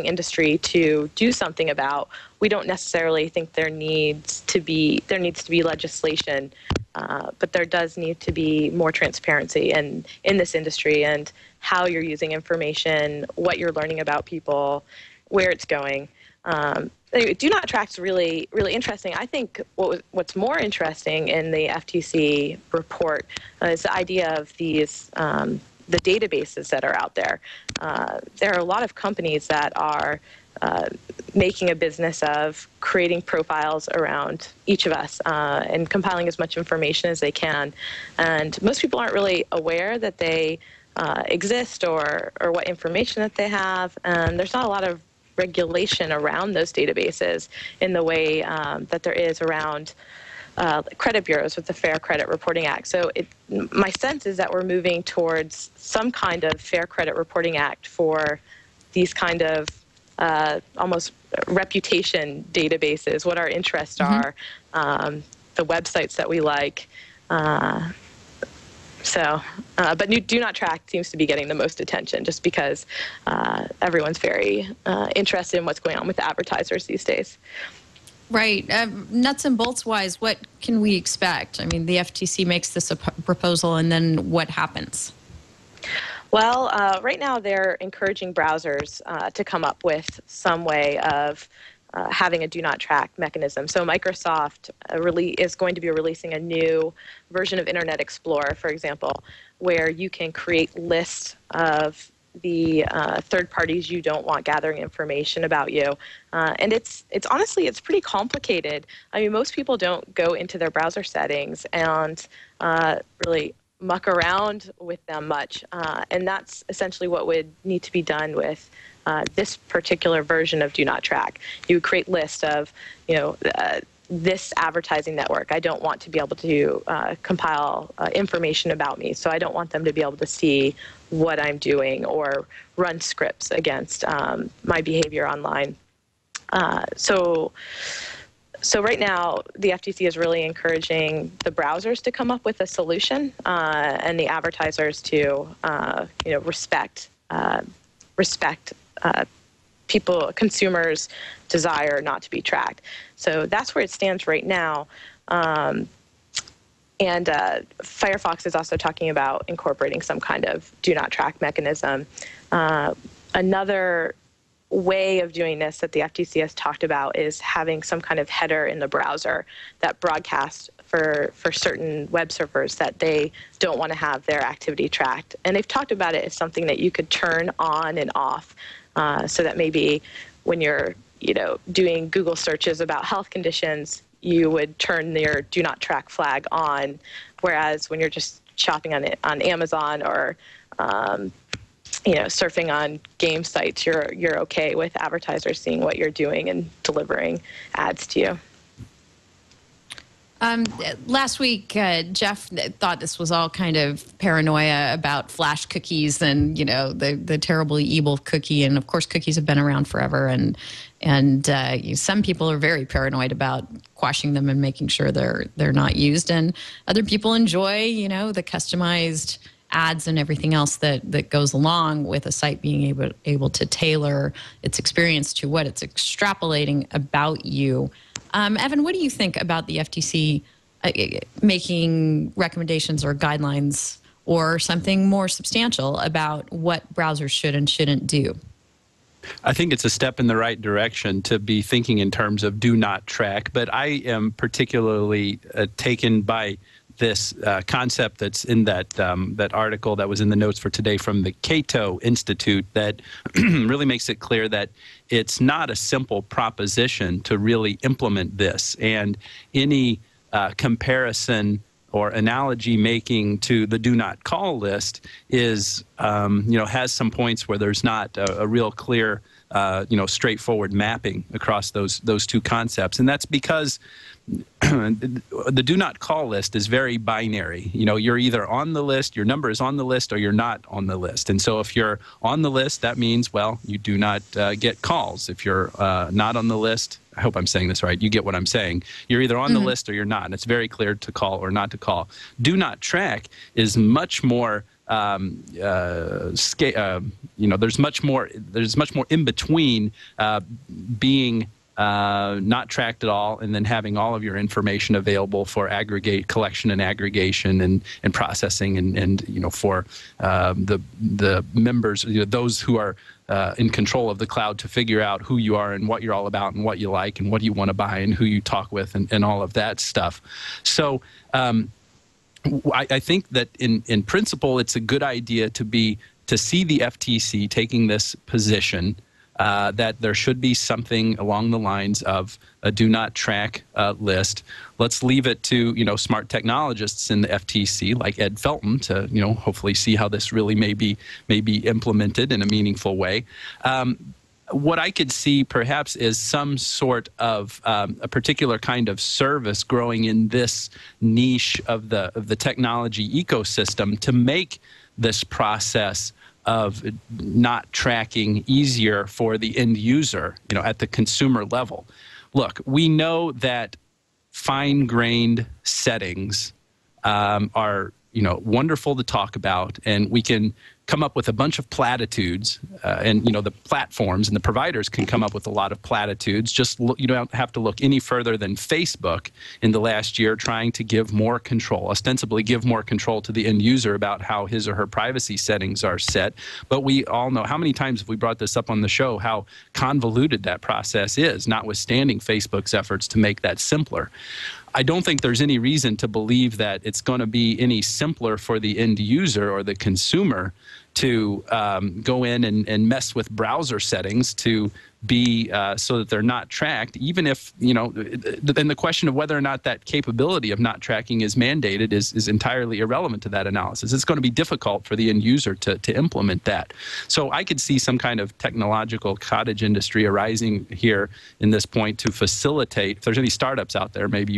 industry to do something about. We don't necessarily think there needs to be legislation, but there does need to be more transparency in this industry and how you're using information, what you're learning about people, where it's going. Do Not Track's really, really interesting. I think what's more interesting in the FTC report is the idea of these the databases that are out there. There are a lot of companies that are making a business of creating profiles around each of us and compiling as much information as they can. And most people aren't really aware that they exist or what information that they have. And there's not a lot of regulation around those databases in the way that there is around credit bureaus with the Fair Credit Reporting Act. So my sense is that we're moving towards some kind of Fair Credit Reporting Act for these kind of almost reputation databases, what our interests are, the websites that we like. But do not track seems to be getting the most attention just because everyone's very interested in what's going on with the advertisers these days. Right. Nuts and bolts wise, what can we expect? I mean, the FTC makes this a proposal, and then what happens? Well, right now they're encouraging browsers to come up with some way of having a do not track mechanism. So Microsoft is going to be releasing a new version of Internet Explorer, for example, where you can create lists of the third parties you don't want gathering information about you. And it's honestly, it's pretty complicated. I mean, most people don't go into their browser settings and really muck around with them much. And that's essentially what would need to be done with this particular version of Do Not Track. You would create lists of, this advertising network. I don't want to be able to compile information about me, so I don't want them to be able to see what I'm doing or run scripts against my behavior online. So right now, the FTC is really encouraging the browsers to come up with a solution and the advertisers to, respect consumers' desire not to be tracked. So that's where it stands right now. And Firefox is also talking about incorporating some kind of do not track mechanism. Another way of doing this that the FTC has talked about is having some kind of header in the browser that broadcasts for certain web servers that they don't want to have their activity tracked. And they've talked about it as something that you could turn on and off so that maybe when you're doing Google searches about health conditions, you would turn your do not track flag on, whereas when you're just shopping on Amazon or surfing on game sites, you're okay with advertisers seeing what you're doing and delivering ads to you. Last week, Jeff thought this was all kind of paranoia about flash cookies and, the terribly evil cookie. And of course, cookies have been around forever. And some people are very paranoid about quashing them and making sure they're not used. And other people enjoy, the customized ads and everything else that goes along with a site being able to tailor its experience to what it's extrapolating about you. Evan, what do you think about the FTC making recommendations or guidelines or something more substantial about what browsers should and shouldn't do? I think it's a step in the right direction to be thinking in terms of do not track, but I am particularly taken by this concept that's in that article that was in the notes for today from the Cato Institute that really makes it clear that it's not a simple proposition to really implement this. And any comparison or analogy making to the do not call list is, has some points where there's not a real clear, straightforward mapping across those two concepts. And that's because the do not call list is very binary. You're either on the list, your number is on the list, or you're not on the list. And so if you're on the list, that means, well, you do not get calls. If you're not on the list, I hope I'm saying this right, you get what I'm saying. You're either on the list or you're not. And it's very clear to call or not to call. Do not track is much more there's much more in between being not tracked at all and then having all of your information available for collection and aggregation and processing and for the members, those who are in control of the cloud to figure out who you are and what you're all about and what you like and what you want to buy and who you talk with and all of that stuff. So I think that in principle, it's a good idea to see the FTC taking this position that there should be something along the lines of a do not track list. Let's leave it to smart technologists in the FTC like Ed Felton to hopefully see how this really may be implemented in a meaningful way. What I could see perhaps is some sort of a particular kind of service growing in this niche of the technology ecosystem to make this process of not tracking easier for the end user, at the consumer level. Look, we know that fine-grained settings are wonderful to talk about, and we can come up with a bunch of platitudes, and the platforms and the providers can come up with a lot of platitudes. You don't have to look any further than Facebook in the last year, trying to give more control, ostensibly give more control to the end user about how his or her privacy settings are set. But we all know, how many times have we brought this up on the show, how convoluted that process is, notwithstanding Facebook's efforts to make that simpler. I don't think there's any reason to believe that it's going to be any simpler for the end user or the consumer to go in and mess with browser settings to be so that they're not tracked, even if, then the question of whether or not that capability of not tracking is mandated is entirely irrelevant to that analysis. It's going to be difficult for the end user to implement that. So I could see some kind of technological cottage industry arising here in this point to facilitate, if there's any startups out there, maybe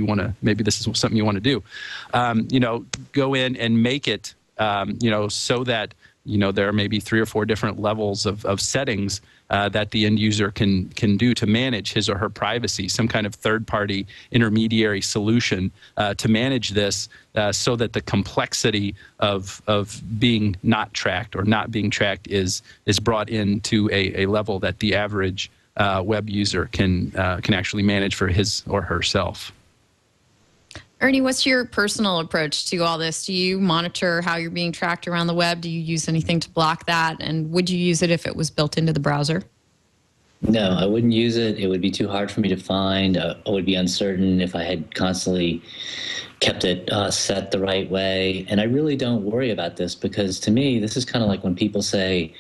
this is something you want to do, go in and make it, so that there are maybe 3 or 4 different levels of settings that the end user can do to manage his or her privacy, some kind of third-party intermediary solution to manage this, so that the complexity of being not tracked or not being tracked is brought into a level that the average web user can actually manage for his or herself. Ernie, what's your personal approach to all this? Do you monitor how you're being tracked around the web? Do you use anything to block that? And would you use it if it was built into the browser? No, I wouldn't use it. It would be too hard for me to find. I would be uncertain if I had constantly kept it set the right way. And I really don't worry about this, because to me, this is kind of like when people say,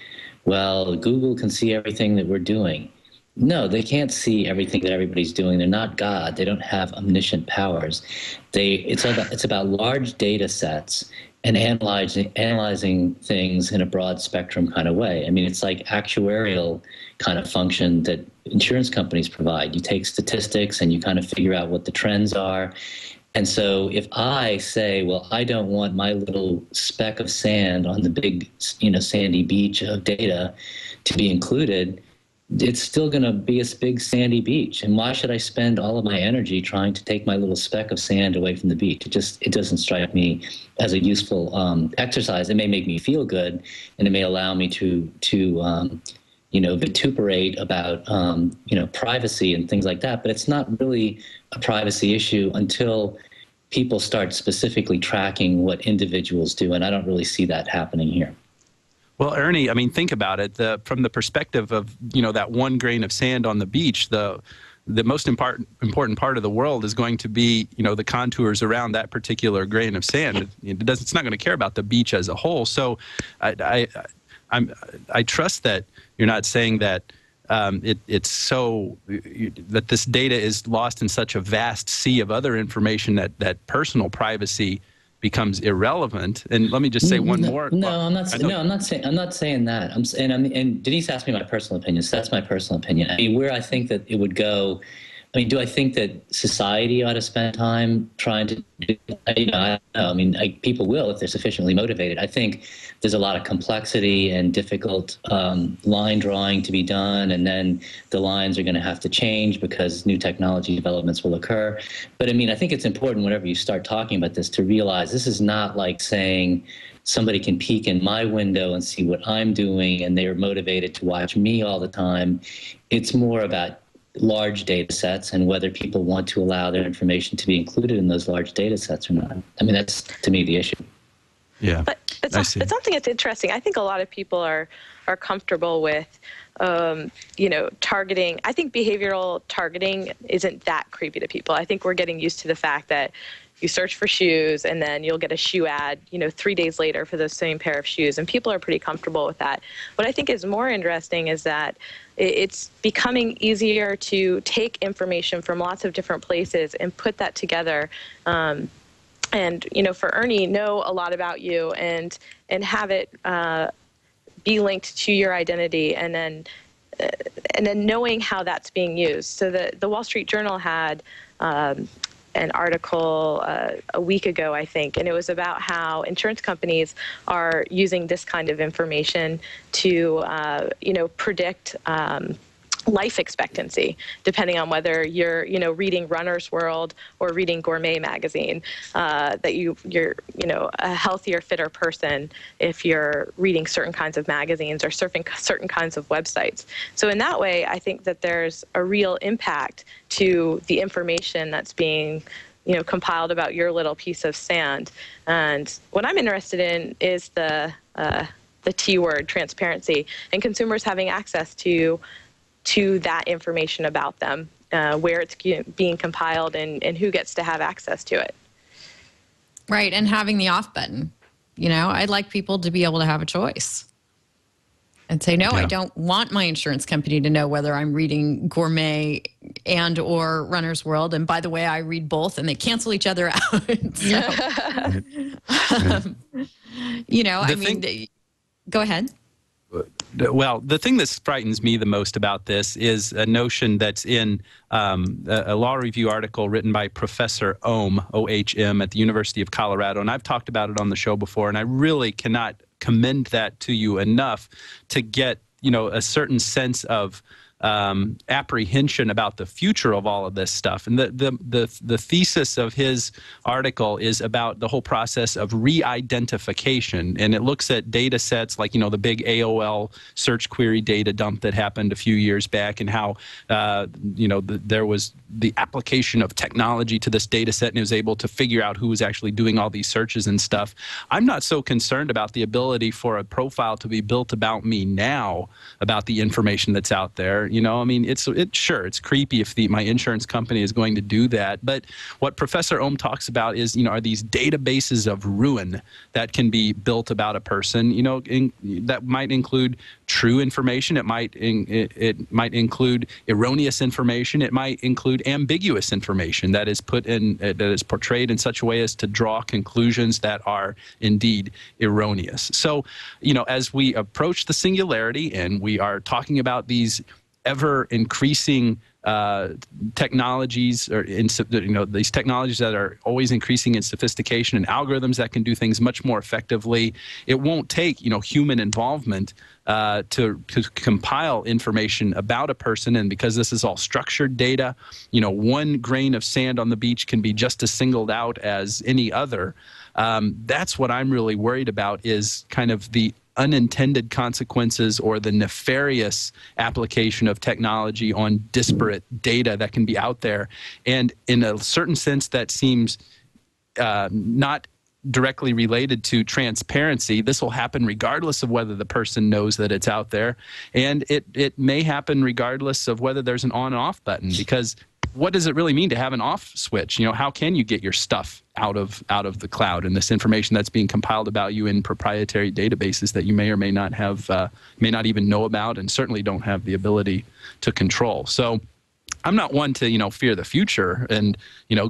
well, Google can see everything that we're doing. No, they can't see everything that everybody's doing. They're not God. They don't have omniscient powers. It's about large data sets and analyzing things in a broad spectrum kind of way. I mean, it's like actuarial kind of function that insurance companies provide. You take statistics and you kind of figure out what the trends are. And so if I say, well, I don't want my little speck of sand on the big, sandy beach of data to be included, it's still going to be a big sandy beach. And why should I spend all of my energy trying to take my little speck of sand away from the beach? It doesn't strike me as a useful exercise. It may make me feel good, and it may allow me to vituperate about, privacy and things like that. But it's not really a privacy issue until people start specifically tracking what individuals do. And I don't really see that happening here. Well, Ernie, I mean, think about it. From the perspective of, that one grain of sand on the beach, the most important part of the world is going to be, the contours around that particular grain of sand. It's not going to care about the beach as a whole. So I trust that you're not saying that it's so that this data is lost in such a vast sea of other information that personal privacy becomes irrelevant. And let me just say one more. No, I'm not saying that. And Denise asked me my personal opinion, so that's my personal opinion. I mean, where I think that it would go, do I think that society ought to spend time trying to do that? I don't know. I mean, people will if they're sufficiently motivated. I think there's a lot of complexity and difficult line drawing to be done, and then the lines are going to have to change because new technology developments will occur. But I think it's important whenever you start talking about this to realize this is not like saying somebody can peek in my window and see what I'm doing and they're motivated to watch me all the time. It's more about large data sets and whether people want to allow their information to be included in those large data sets or not. I mean, that's, to me, the issue. Yeah, but it's something that's interesting. I think a lot of people are comfortable with, targeting. I think behavioral targeting isn't that creepy to people. I think we're getting used to the fact that you search for shoes and then you'll get a shoe ad, 3 days later for the same pair of shoes. And people are pretty comfortable with that. What I think is more interesting is that it's becoming easier to take information from lots of different places and put that together. And, for Ernie, know a lot about you and have it be linked to your identity, and then knowing how that's being used. So the Wall Street Journal had an article a week ago, I think, and it was about how insurance companies are using this kind of information to, predict life expectancy, depending on whether you're, reading Runner's World or reading Gourmet magazine, that you're, a healthier, fitter person if you're reading certain kinds of magazines or surfing certain kinds of websites. So in that way, I think that there's a real impact to the information that's being compiled about your little piece of sand. And what I'm interested in is the T word, transparency, and consumers having access to that information about them, where it's being compiled and who gets to have access to it. Right, and having the off button. I'd like people to be able to have a choice and say, no, I don't want my insurance company to know whether I'm reading Gourmet and or Runner's World. And by the way, I read both and they cancel each other out. Go ahead. Well, the thing that frightens me the most about this is a notion that's in a law review article written by Professor Ohm, O-H-M, at the University of Colorado. And I've talked about it on the show before, and I really cannot commend that to you enough to get, a certain sense of apprehension about the future of all of this stuff. And the thesis of his article is about the whole process of re-identification. And it looks at data sets like, the big AOL search query data dump that happened a few years back, and how, there was the application of technology to this data set and it was able to figure out who was actually doing all these searches and stuff. I'm not so concerned about the ability for a profile to be built about me now, about the information that's out there. It's creepy if my insurance company is going to do that. But what Professor Ohm talks about is, are these databases of ruin that can be built about a person, that might include true information. It might include erroneous information. It might include ambiguous information that is portrayed in such a way as to draw conclusions that are indeed erroneous. So, as we approach the singularity and we are talking about these ever increasing technologies, or these technologies that are always increasing in sophistication, and algorithms that can do things much more effectively, it won't take human involvement to compile information about a person. And because this is all structured data, one grain of sand on the beach can be just as singled out as any other. That's what I'm really worried about, is kind of the unintended consequences or the nefarious application of technology on disparate data that can be out there. And in a certain sense, that seems not directly related to transparency. This will happen regardless of whether the person knows that it's out there. And it may happen regardless of whether there's an on and off button, because what does it really mean to have an off switch? How can you get your stuff out of the cloud and this information that's being compiled about you in proprietary databases that you may or may not have, may not even know about, and certainly don't have the ability to control? So I'm not one to, fear the future and,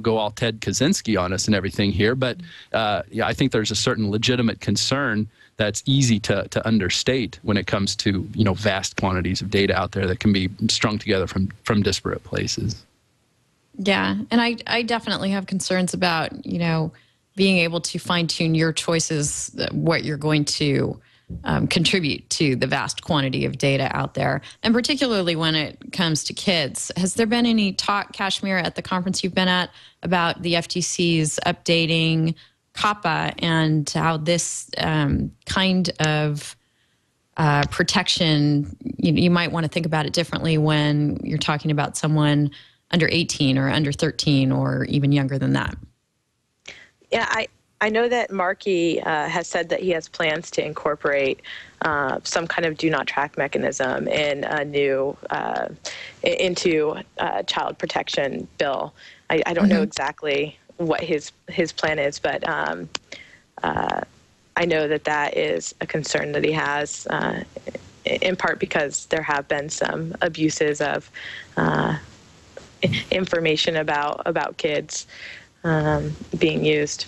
go all Ted Kaczynski on us and everything here. But I think there's a certain legitimate concern that's easy to understate when it comes to, vast quantities of data out there that can be strung together from disparate places. Yeah, and I definitely have concerns about, being able to fine-tune your choices, what you're going to contribute to the vast quantity of data out there, and particularly when it comes to kids. Has there been any talk, Kashmir, at the conference you've been at, about the FTC's updating COPPA and how this kind of protection, you might want to think about it differently when you're talking about someone under 18 or under 13 or even younger than that? Yeah, I know that Markey has said that he has plans to incorporate some kind of do not track mechanism in a new into a child protection bill. I don't know exactly what his plan is, but I know that is a concern that he has, in part because there have been some abuses of information about kids being used.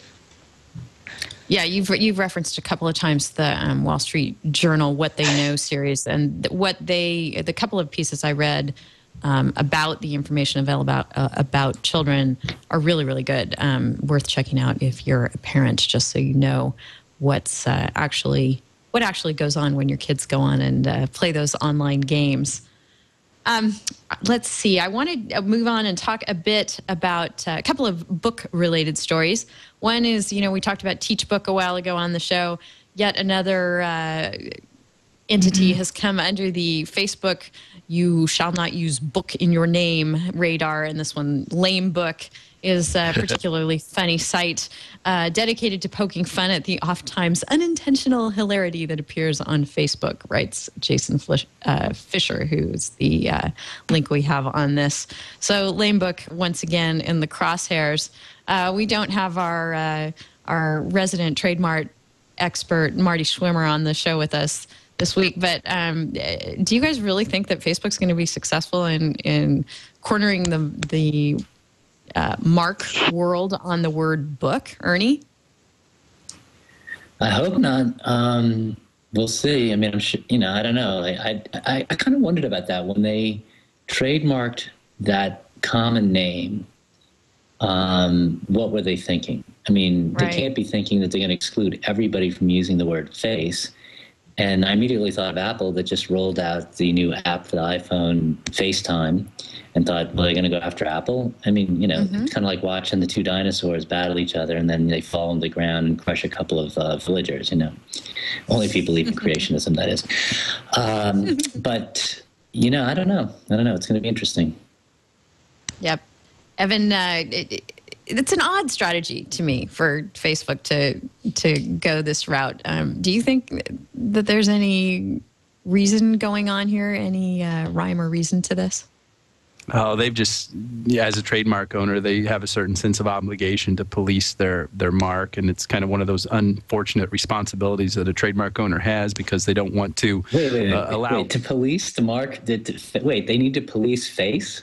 Yeah, you've referenced a couple of times the Wall Street Journal What They Know series, and the couple of pieces I read about the information available about children are really, really good. Worth checking out if you're a parent, just so you know what actually goes on when your kids go on and play those online games. Let's see. I want to move on and talk a bit about a couple of book-related stories. One is, we talked about TeachBook a while ago on the show. Yet another entity has come under the Facebook "You shall not use book in your name" radar, and this one, Lame Book, is a particularly funny site dedicated to poking fun at the oft-times unintentional hilarity that appears on Facebook, writes Jason Fisher, who's the link we have on this. So Lame Book, once again, in the crosshairs. We don't have our resident trademark expert, Marty Schwimmer, on the show with us this week, but do you guys really think that Facebook's going to be successful in cornering the mark world on the word book? Ernie? I hope not. We'll see. I mean, I'm sure, I don't know. I kind of wondered about that when they trademarked that common name. What were they thinking? I mean, Right. They can't be thinking that they're going to exclude everybody from using the word face. And I immediately thought of Apple, that just rolled out the new app for the iPhone, FaceTime, and thought, well, they're going to go after Apple? I mean, It's kind of like watching the two dinosaurs battle each other, and then they fall on the ground and crush a couple of villagers, Only if you believe in creationism, that is. But, I don't know. It's going to be interesting. Yep. Evan, it's an odd strategy to me for Facebook to go this route. Do you think that there's any reason going on here, any rhyme or reason to this? Oh, they've just, as a trademark owner, they have a certain sense of obligation to police their mark, and it's kind of one of those unfortunate responsibilities that a trademark owner has because they don't want to allow... Wait, to police the mark? They need to police face?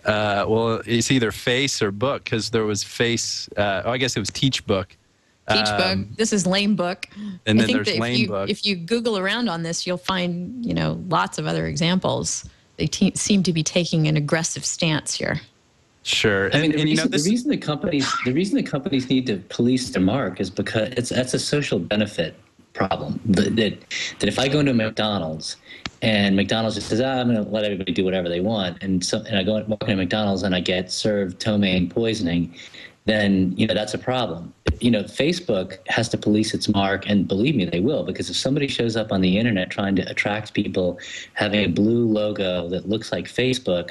Well, it's either face or book, because there was face. I guess it was TeachBook. TeachBook. This is Lame Book. And I then think there's that Lame Book. If you Google around on this, you'll find lots of other examples. They seem to be taking an aggressive stance here. Sure. I mean, the reason the companies need to police their mark is because that's a social benefit problem. That if I go into McDonald's and McDonald's just says, I'm going to let everybody do whatever they want, and I walk into McDonald's and I get served ptomaine poisoning, then that's a problem. Facebook has to police its mark, and believe me, they will, because if somebody shows up on the internet trying to attract people having a blue logo that looks like Facebook,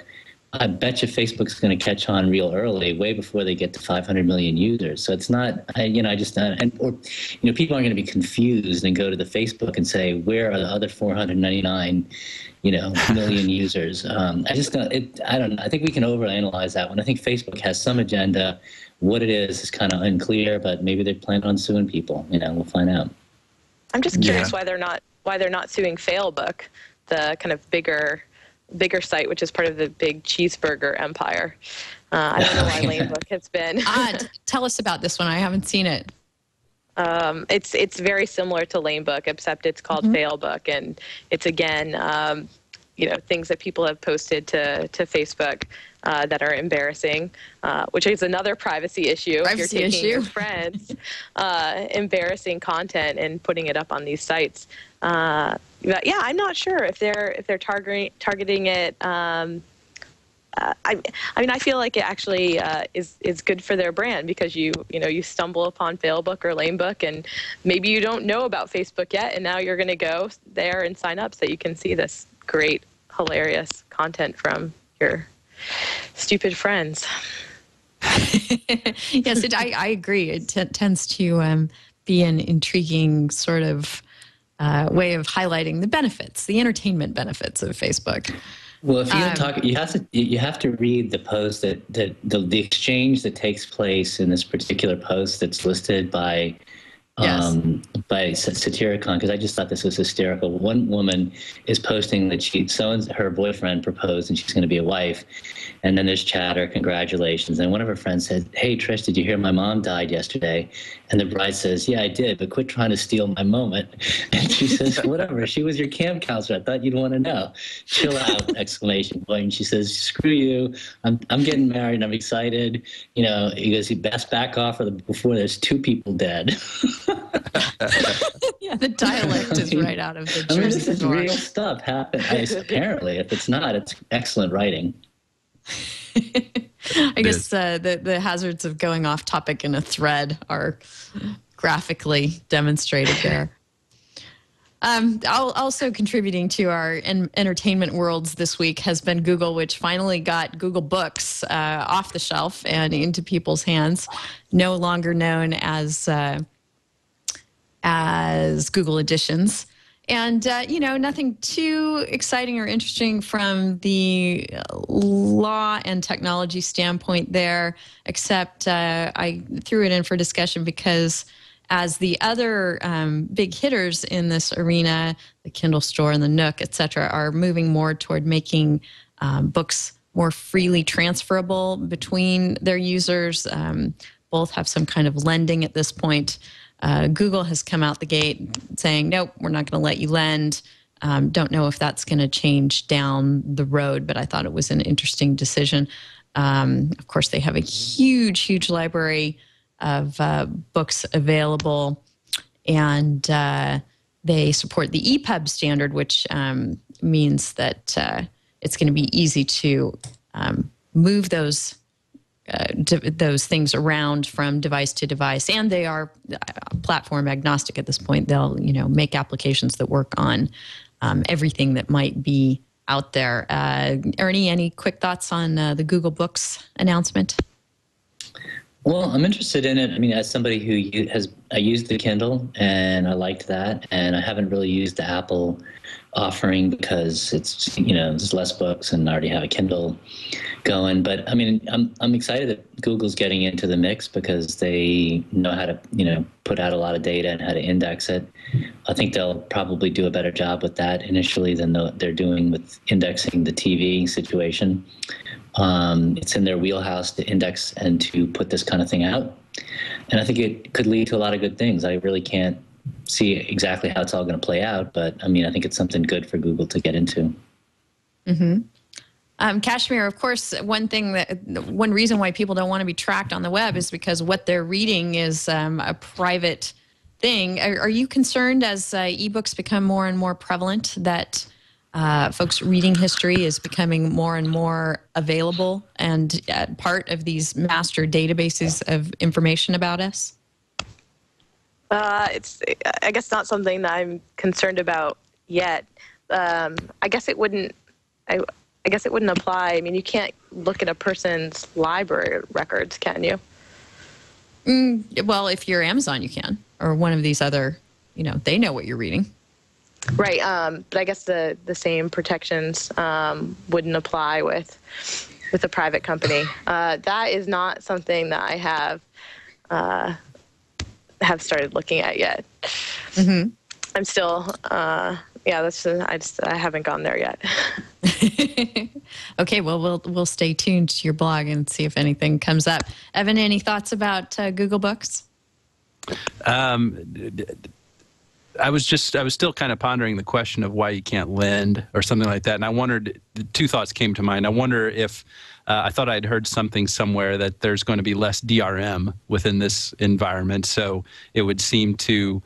I bet you Facebook's going to catch on real early, way before they get to 500 million users. So it's not, people aren't going to be confused and go to the Facebook and say, where are the other 499, million users? I don't know. I think we can overanalyze that one. I think Facebook has some agenda. What it is kind of unclear, but maybe they plan on suing people. We'll find out. I'm just curious why they're not suing Failbook, the kind of bigger site, which is part of the big cheeseburger empire. I don't know why Lame Book has been. Tell us about this one. I haven't seen it. It's very similar to Lame Book, except it's called Failbook, and it's again, things that people have posted to Facebook that are embarrassing, which is another privacy issue. If you're taking your friends' embarrassing content and putting it up on these sites. But yeah, I'm not sure if they're targeting it. I feel like it actually is good for their brand, because you stumble upon Failbook or Lame Book, and maybe you don't know about Facebook yet, and now you're going to go there and sign up so you can see this great, hilarious content from your stupid friends. Yes, I agree. It tends to be an intriguing sort of way of highlighting the benefits, the entertainment benefits of Facebook. Well, if you don't talk, you have to read the post that the exchange that takes place in this particular post that's listed by Satyricon, because I just thought this was hysterical. One woman is posting that her boyfriend proposed and she's going to be a wife, and then there's chatter, congratulations. And one of her friends said, "Hey Trish, did you hear my mom died yesterday?" And the bride says, "Yeah, I did, but quit trying to steal my moment." And she says, "Whatever, she was your camp counselor. I thought you'd want to know. Chill out!" Exclamation point. And she says, "Screw you. I'm getting married and I'm excited." He goes, "You best back off before there's two people dead." Yeah, the dialect is right out of the I mean, Jersey this is Shore. real stuff happen. Apparently, if it's not, it's excellent writing. I guess the hazards of going off topic in a thread are graphically demonstrated there. Also contributing to our entertainment worlds this week has been Google, which finally got Google Books off the shelf and into people's hands, no longer known as Google Editions. And, nothing too exciting or interesting from the law and technology standpoint there, except I threw it in for discussion because as the other big hitters in this arena, the Kindle store and the Nook, et cetera, are moving more toward making books more freely transferable between their users. Both have some kind of lending at this point. Google has come out the gate saying, nope, we're not going to let you lend. Don't know if that's going to change down the road, but I thought it was an interesting decision. Of course, they have a huge, huge library of books available, and they support the EPUB standard, which means that it's going to be easy to move those things around from device to device, and they are platform agnostic at this point. They'll, make applications that work on everything that might be out there. Ernie, any quick thoughts on the Google Books announcement? Well, I'm interested in it. I mean, as somebody who I used the Kindle and I liked that, and I haven't really used the Apple offering because it's, there's less books and I already have a Kindle going. But I mean, I'm excited that Google's getting into the mix because they know how to, put out a lot of data and how to index it. I think they'll probably do a better job with that initially than they're doing with indexing the TV situation. It's in their wheelhouse to index and to put this kind of thing out. And I think it could lead to a lot of good things. I really can't see exactly how it's all going to play out, but I mean, I think it's something good for Google to get into. Mm-hmm. Kashmir, of course, one reason why people don't want to be tracked on the web is because what they're reading is a private thing. Are you concerned as ebooks become more and more prevalent that folks' reading history is becoming more and more available and part of these master databases of information about us? It's, I guess, not something that I'm concerned about yet. I guess it wouldn't. I guess it wouldn't apply. I mean, you can't look at a person's library records, can you? Well, if you're Amazon, you can, or one of these other. They know what you're reading. Right, but I guess the same protections wouldn't apply with a private company. That is not something that I have started looking at yet. Mm-hmm. I'm still, I haven't gone there yet. Okay, well, we'll stay tuned to your blog and see if anything comes up. Evan, any thoughts about Google Books? I was still kind of pondering the question of why you can't lend or something like that. And I wondered, two thoughts came to mind. I wonder if, I thought I'd heard something somewhere that there's going to be less DRM within this environment. So it would seem to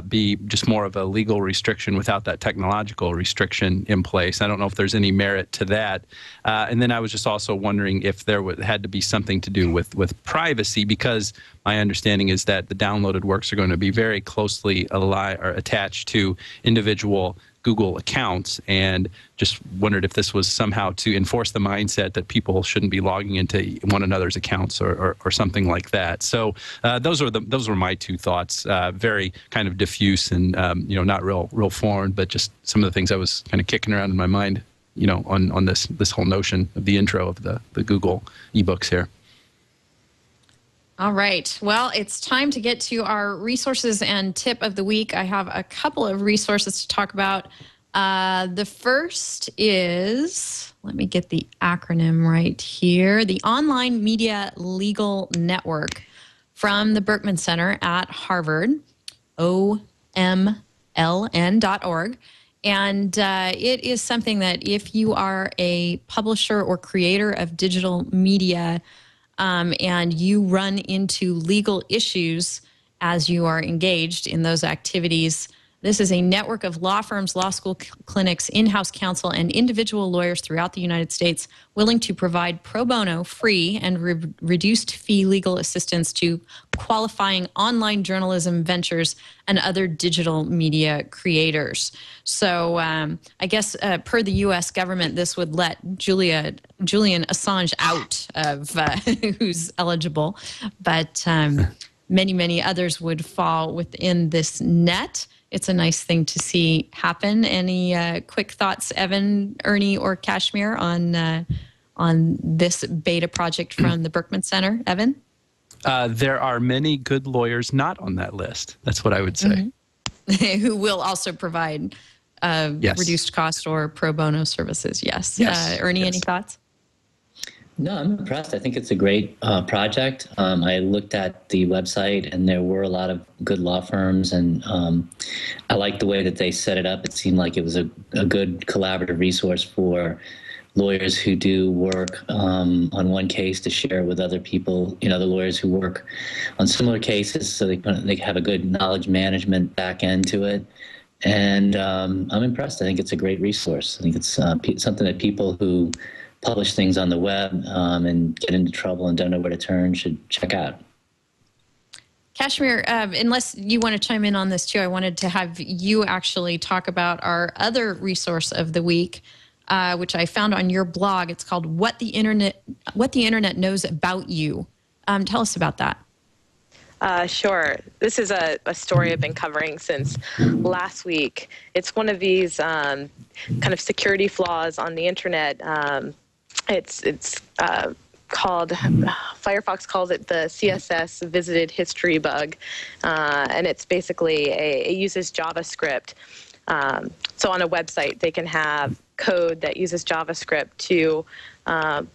be just more of a legal restriction without that technological restriction in place. I don't know if there's any merit to that. And then I was just also wondering if there had to be something to do with privacy, because my understanding is that the downloaded works are going to be very closely attached to individual Google accounts, and just wondered if this was somehow to enforce the mindset that people shouldn't be logging into one another's accounts or something like that. So those were my two thoughts. Very kind of diffuse and not real formed, but just some of the things I was kind of kicking around in my mind, on this whole notion of the intro of the Google ebooks here. All right. Well, it's time to get to our resources and tip of the week. I have a couple of resources to talk about. The first is, let me get the acronym right here, the Online Media Legal Network from the Berkman Center at Harvard, omln.org. And it is something that if you are a publisher or creator of digital media, and you run into legal issues as you are engaged in those activities. This is a network of law firms, law school clinics, in-house counsel, and individual lawyers throughout the United States willing to provide pro bono, free, and reduced fee legal assistance to qualifying online journalism ventures and other digital media creators. So I guess per the U.S. government, this would let Julian Assange out of who's eligible, but many, many others would fall within this net. It's a nice thing to see happen. Any quick thoughts, Evan, Ernie, or Kashmir on this beta project from the Berkman Center? Evan? There are many good lawyers not on that list. That's what I would say. Mm-hmm. Who will also provide yes. reduced cost or pro bono services. Yes. Ernie, yes. Any thoughts? No, I'm impressed. I think it's a great project. I looked at the website, and there were a lot of good law firms, and I like the way that they set it up. It seemed like it was a good collaborative resource for lawyers who do work on one case to share with other people, the lawyers who work on similar cases, so they have a good knowledge management back end to it. And I'm impressed. I think it's a great resource. I think it's something that people who publish things on the web and get into trouble and don't know where to turn should check out. Kashmir, unless you want to chime in on this too, I wanted to have you actually talk about our other resource of the week, which I found on your blog. It's called What the Internet Knows About You. Tell us about that. Sure. This is a story I've been covering since last week. It's one of these kind of security flaws on the internet. It's called, Firefox calls it the CSS visited history bug. And it's basically, it uses JavaScript. So on a website, they can have code that uses JavaScript to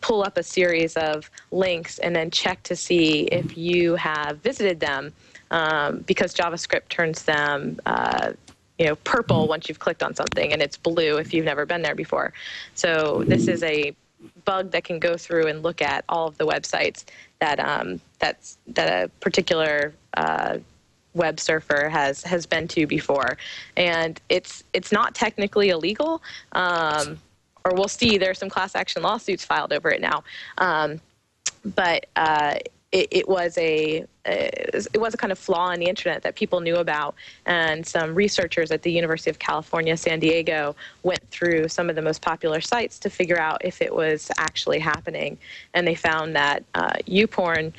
pull up a series of links and then check to see if you have visited them, because JavaScript turns them purple once you've clicked on something, and it's blue if you've never been there before. So this is a bug that can go through and look at all of the websites that a particular web surfer has been to before, and it's not technically illegal, or we'll see. There's some class action lawsuits filed over it now, but it was a kind of flaw in the internet that people knew about, and some researchers at the University of California, San Diego, went through some of the most popular sites to figure out if it was actually happening, and they found that YouPorn,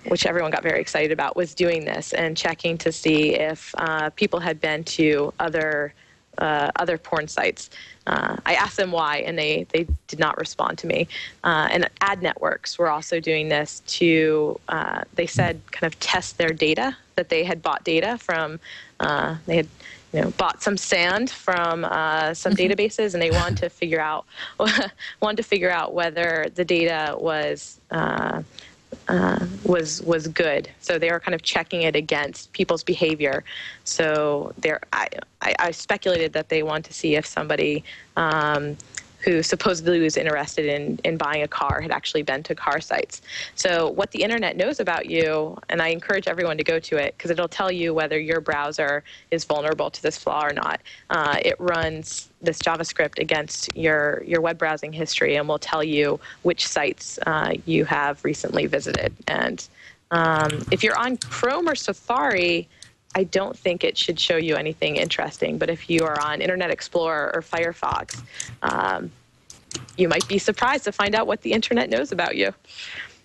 which everyone got very excited about, was doing this and checking to see if people had been to other porn sites. I asked them why, and they did not respond to me. And ad networks were also doing this to, they said, kind of test their data, that they had bought data from, they had bought some sand from some databases, and they wanted to figure out whether the data was good. So they were kind of checking it against people's behavior. So I speculated that they want to see if somebody who supposedly was interested in buying a car had actually been to car sites. So what the internet knows about you, and I encourage everyone to go to it because it'll tell you whether your browser is vulnerable to this flaw or not. It runs this JavaScript against your web browsing history and will tell you which sites you have recently visited. And if you're on Chrome or Safari, I don't think it should show you anything interesting. But if you are on Internet Explorer or Firefox, you might be surprised to find out what the internet knows about you.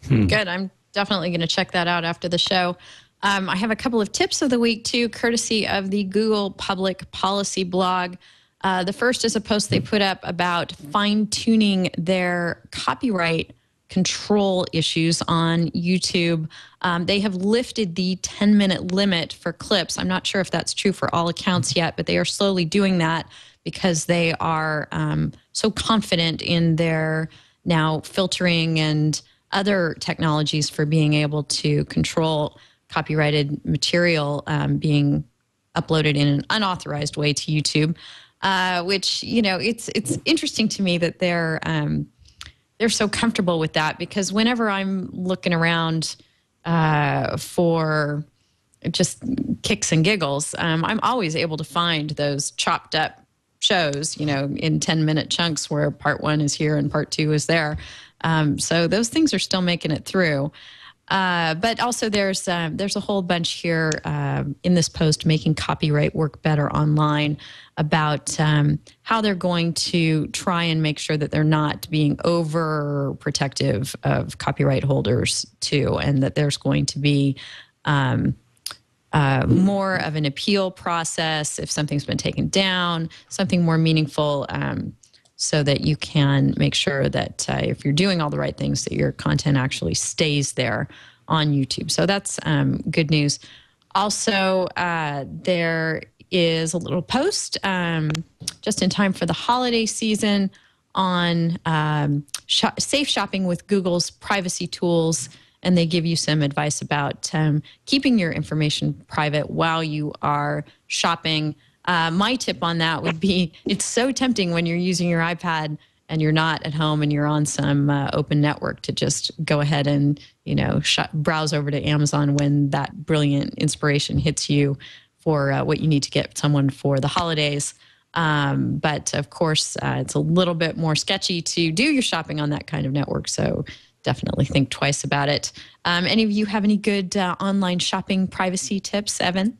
Good. I'm definitely going to check that out after the show. I have a couple of tips of the week, too, courtesy of the Google Public Policy blog. The first is a post they put up about fine-tuning their copyright control issues on YouTube. They have lifted the 10-minute limit for clips. I'm not sure if that's true for all accounts yet, but they are slowly doing that because they are so confident in their now filtering and other technologies for being able to control copyrighted material being uploaded in an unauthorized way to YouTube, which, it's interesting to me that they're so comfortable with that, because whenever I'm looking around for just kicks and giggles, I'm always able to find those chopped up shows, in 10-minute chunks where part 1 is here and part 2 is there. So those things are still making it through. But also there's a whole bunch here in this post, Making Copyright Work Better Online, about how they're going to try and make sure that they're not being overprotective of copyright holders too, and that there's going to be more of an appeal process if something's been taken down, something more meaningful, so that you can make sure that if you're doing all the right things, that your content actually stays there on YouTube. So that's good news. Also, there is a little post just in time for the holiday season on safe shopping with Google's privacy tools. And they give you some advice about keeping your information private while you are shopping. My tip on that would be, it's so tempting when you're using your iPad and you're not at home and you're on some open network to just go ahead and, browse over to Amazon when that brilliant inspiration hits you for what you need to get someone for the holidays. But of course, it's a little bit more sketchy to do your shopping on that kind of network. So definitely think twice about it. Any of you have any good online shopping privacy tips, Evan?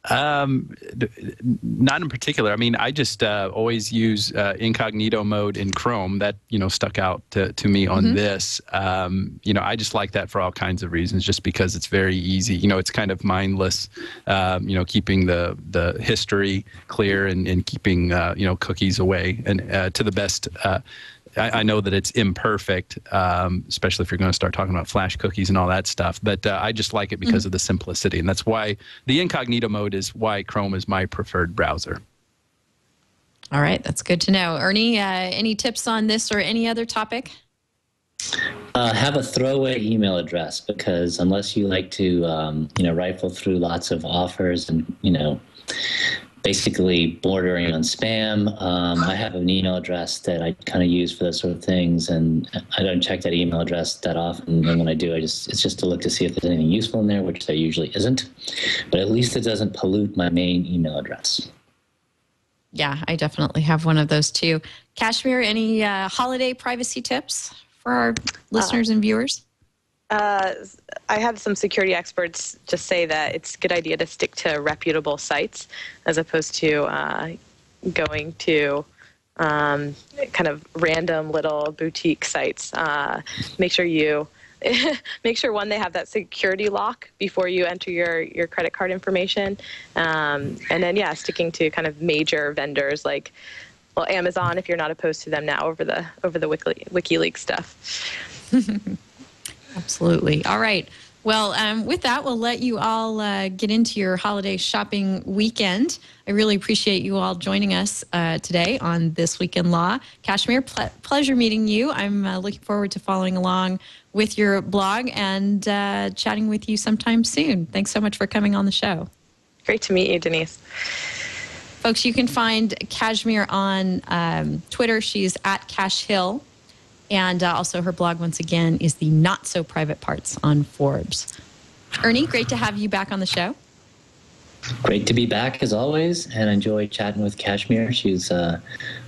Not in particular. I mean, I just always use incognito mode in Chrome. That, stuck out to me on this. I just like that for all kinds of reasons, just because it's very easy. It's kind of mindless, keeping the history clear and keeping, cookies away and to the best. I know that it's imperfect, especially if you're going to start talking about flash cookies and all that stuff. But I just like it because of the simplicity. And that's why the incognito mode is why Chrome is my preferred browser. All right. That's good to know. Ernie, any tips on this or any other topic? Have a throwaway email address, because unless you like to, rifle through lots of offers and, basically bordering on spam. I have an email address that I kind of use for those sort of things, and I don't check that email address that often. And when I do, it's just to look to see if there's anything useful in there, which there usually isn't. But at least it doesn't pollute my main email address. Yeah, I definitely have one of those too. Kashmir, any holiday privacy tips for our listeners and viewers? I had some security experts just say that it's a good idea to stick to reputable sites as opposed to going to kind of random little boutique sites. Make sure one, they have that security lock before you enter your credit card information, and then sticking to kind of major vendors like Amazon, if you're not opposed to them now over the WikiLeaks stuff. Absolutely. All right. Well, with that, we'll let you all get into your holiday shopping weekend. I really appreciate you all joining us today on This Week in Law. Kashmir, pleasure meeting you. I'm looking forward to following along with your blog and chatting with you sometime soon. Thanks so much for coming on the show. Great to meet you, Denise. Folks, you can find Kashmir on Twitter. She's at Cashhill. And also her blog, once again, is the Not So Private Parts on Forbes. Ernie, great to have you back on the show. Great to be back, as always, and I enjoy chatting with Kashmir. She's a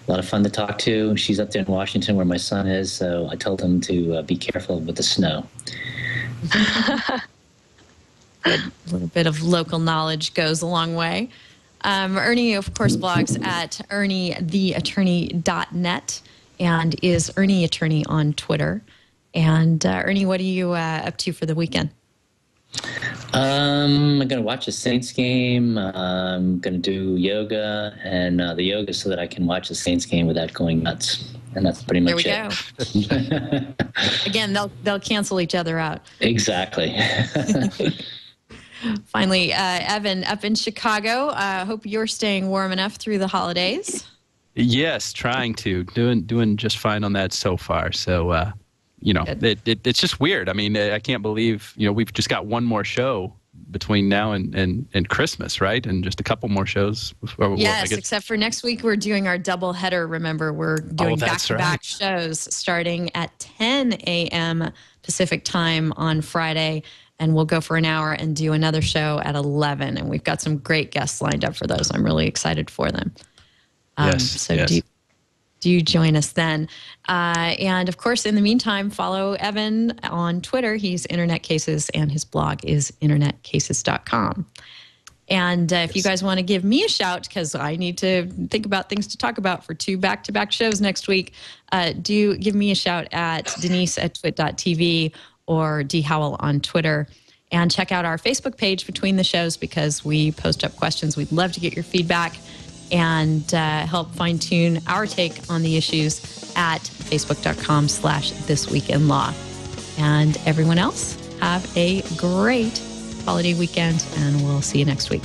lot of fun to talk to. She's up there in Washington where my son is, so I told him to be careful with the snow. A little bit of local knowledge goes a long way. Ernie, of course, blogs at ernietheattorney.net. and is Ernie Attorney on Twitter. And Ernie, what are you up to for the weekend? I'm going to watch a Saints game. I'm going to do yoga, and the yoga so that I can watch the Saints game without going nuts. And that's pretty much it. There we go. Again, they'll cancel each other out. Exactly. Finally, Evan, up in Chicago, hope you're staying warm enough through the holidays. Yes, trying to. Doing just fine on that so far. So, it's just weird. I mean, I can't believe, we've just got one more show between now and Christmas, right? And just a couple more shows. Yes, except for next week, we're doing our double header. Remember, we're doing back-to-back shows starting at 10 a.m. Pacific time on Friday, and we'll go for an hour and do another show at 11. And we've got some great guests lined up for those. I'm really excited for them. So do join us then. And of course, in the meantime, follow Evan on Twitter. He's Internet Cases, and his blog is internetcases.com. And if you guys want to give me a shout, because I need to think about things to talk about for 2 back-to-back shows next week, do give me a shout at Denise at twit.tv or D. Howell on Twitter. And check out our Facebook page between the shows, because we post up questions. We'd love to get your feedback and help fine-tune our take on the issues at facebook.com/thisweekinlaw. And everyone else, have a great holiday weekend, and we'll see you next week.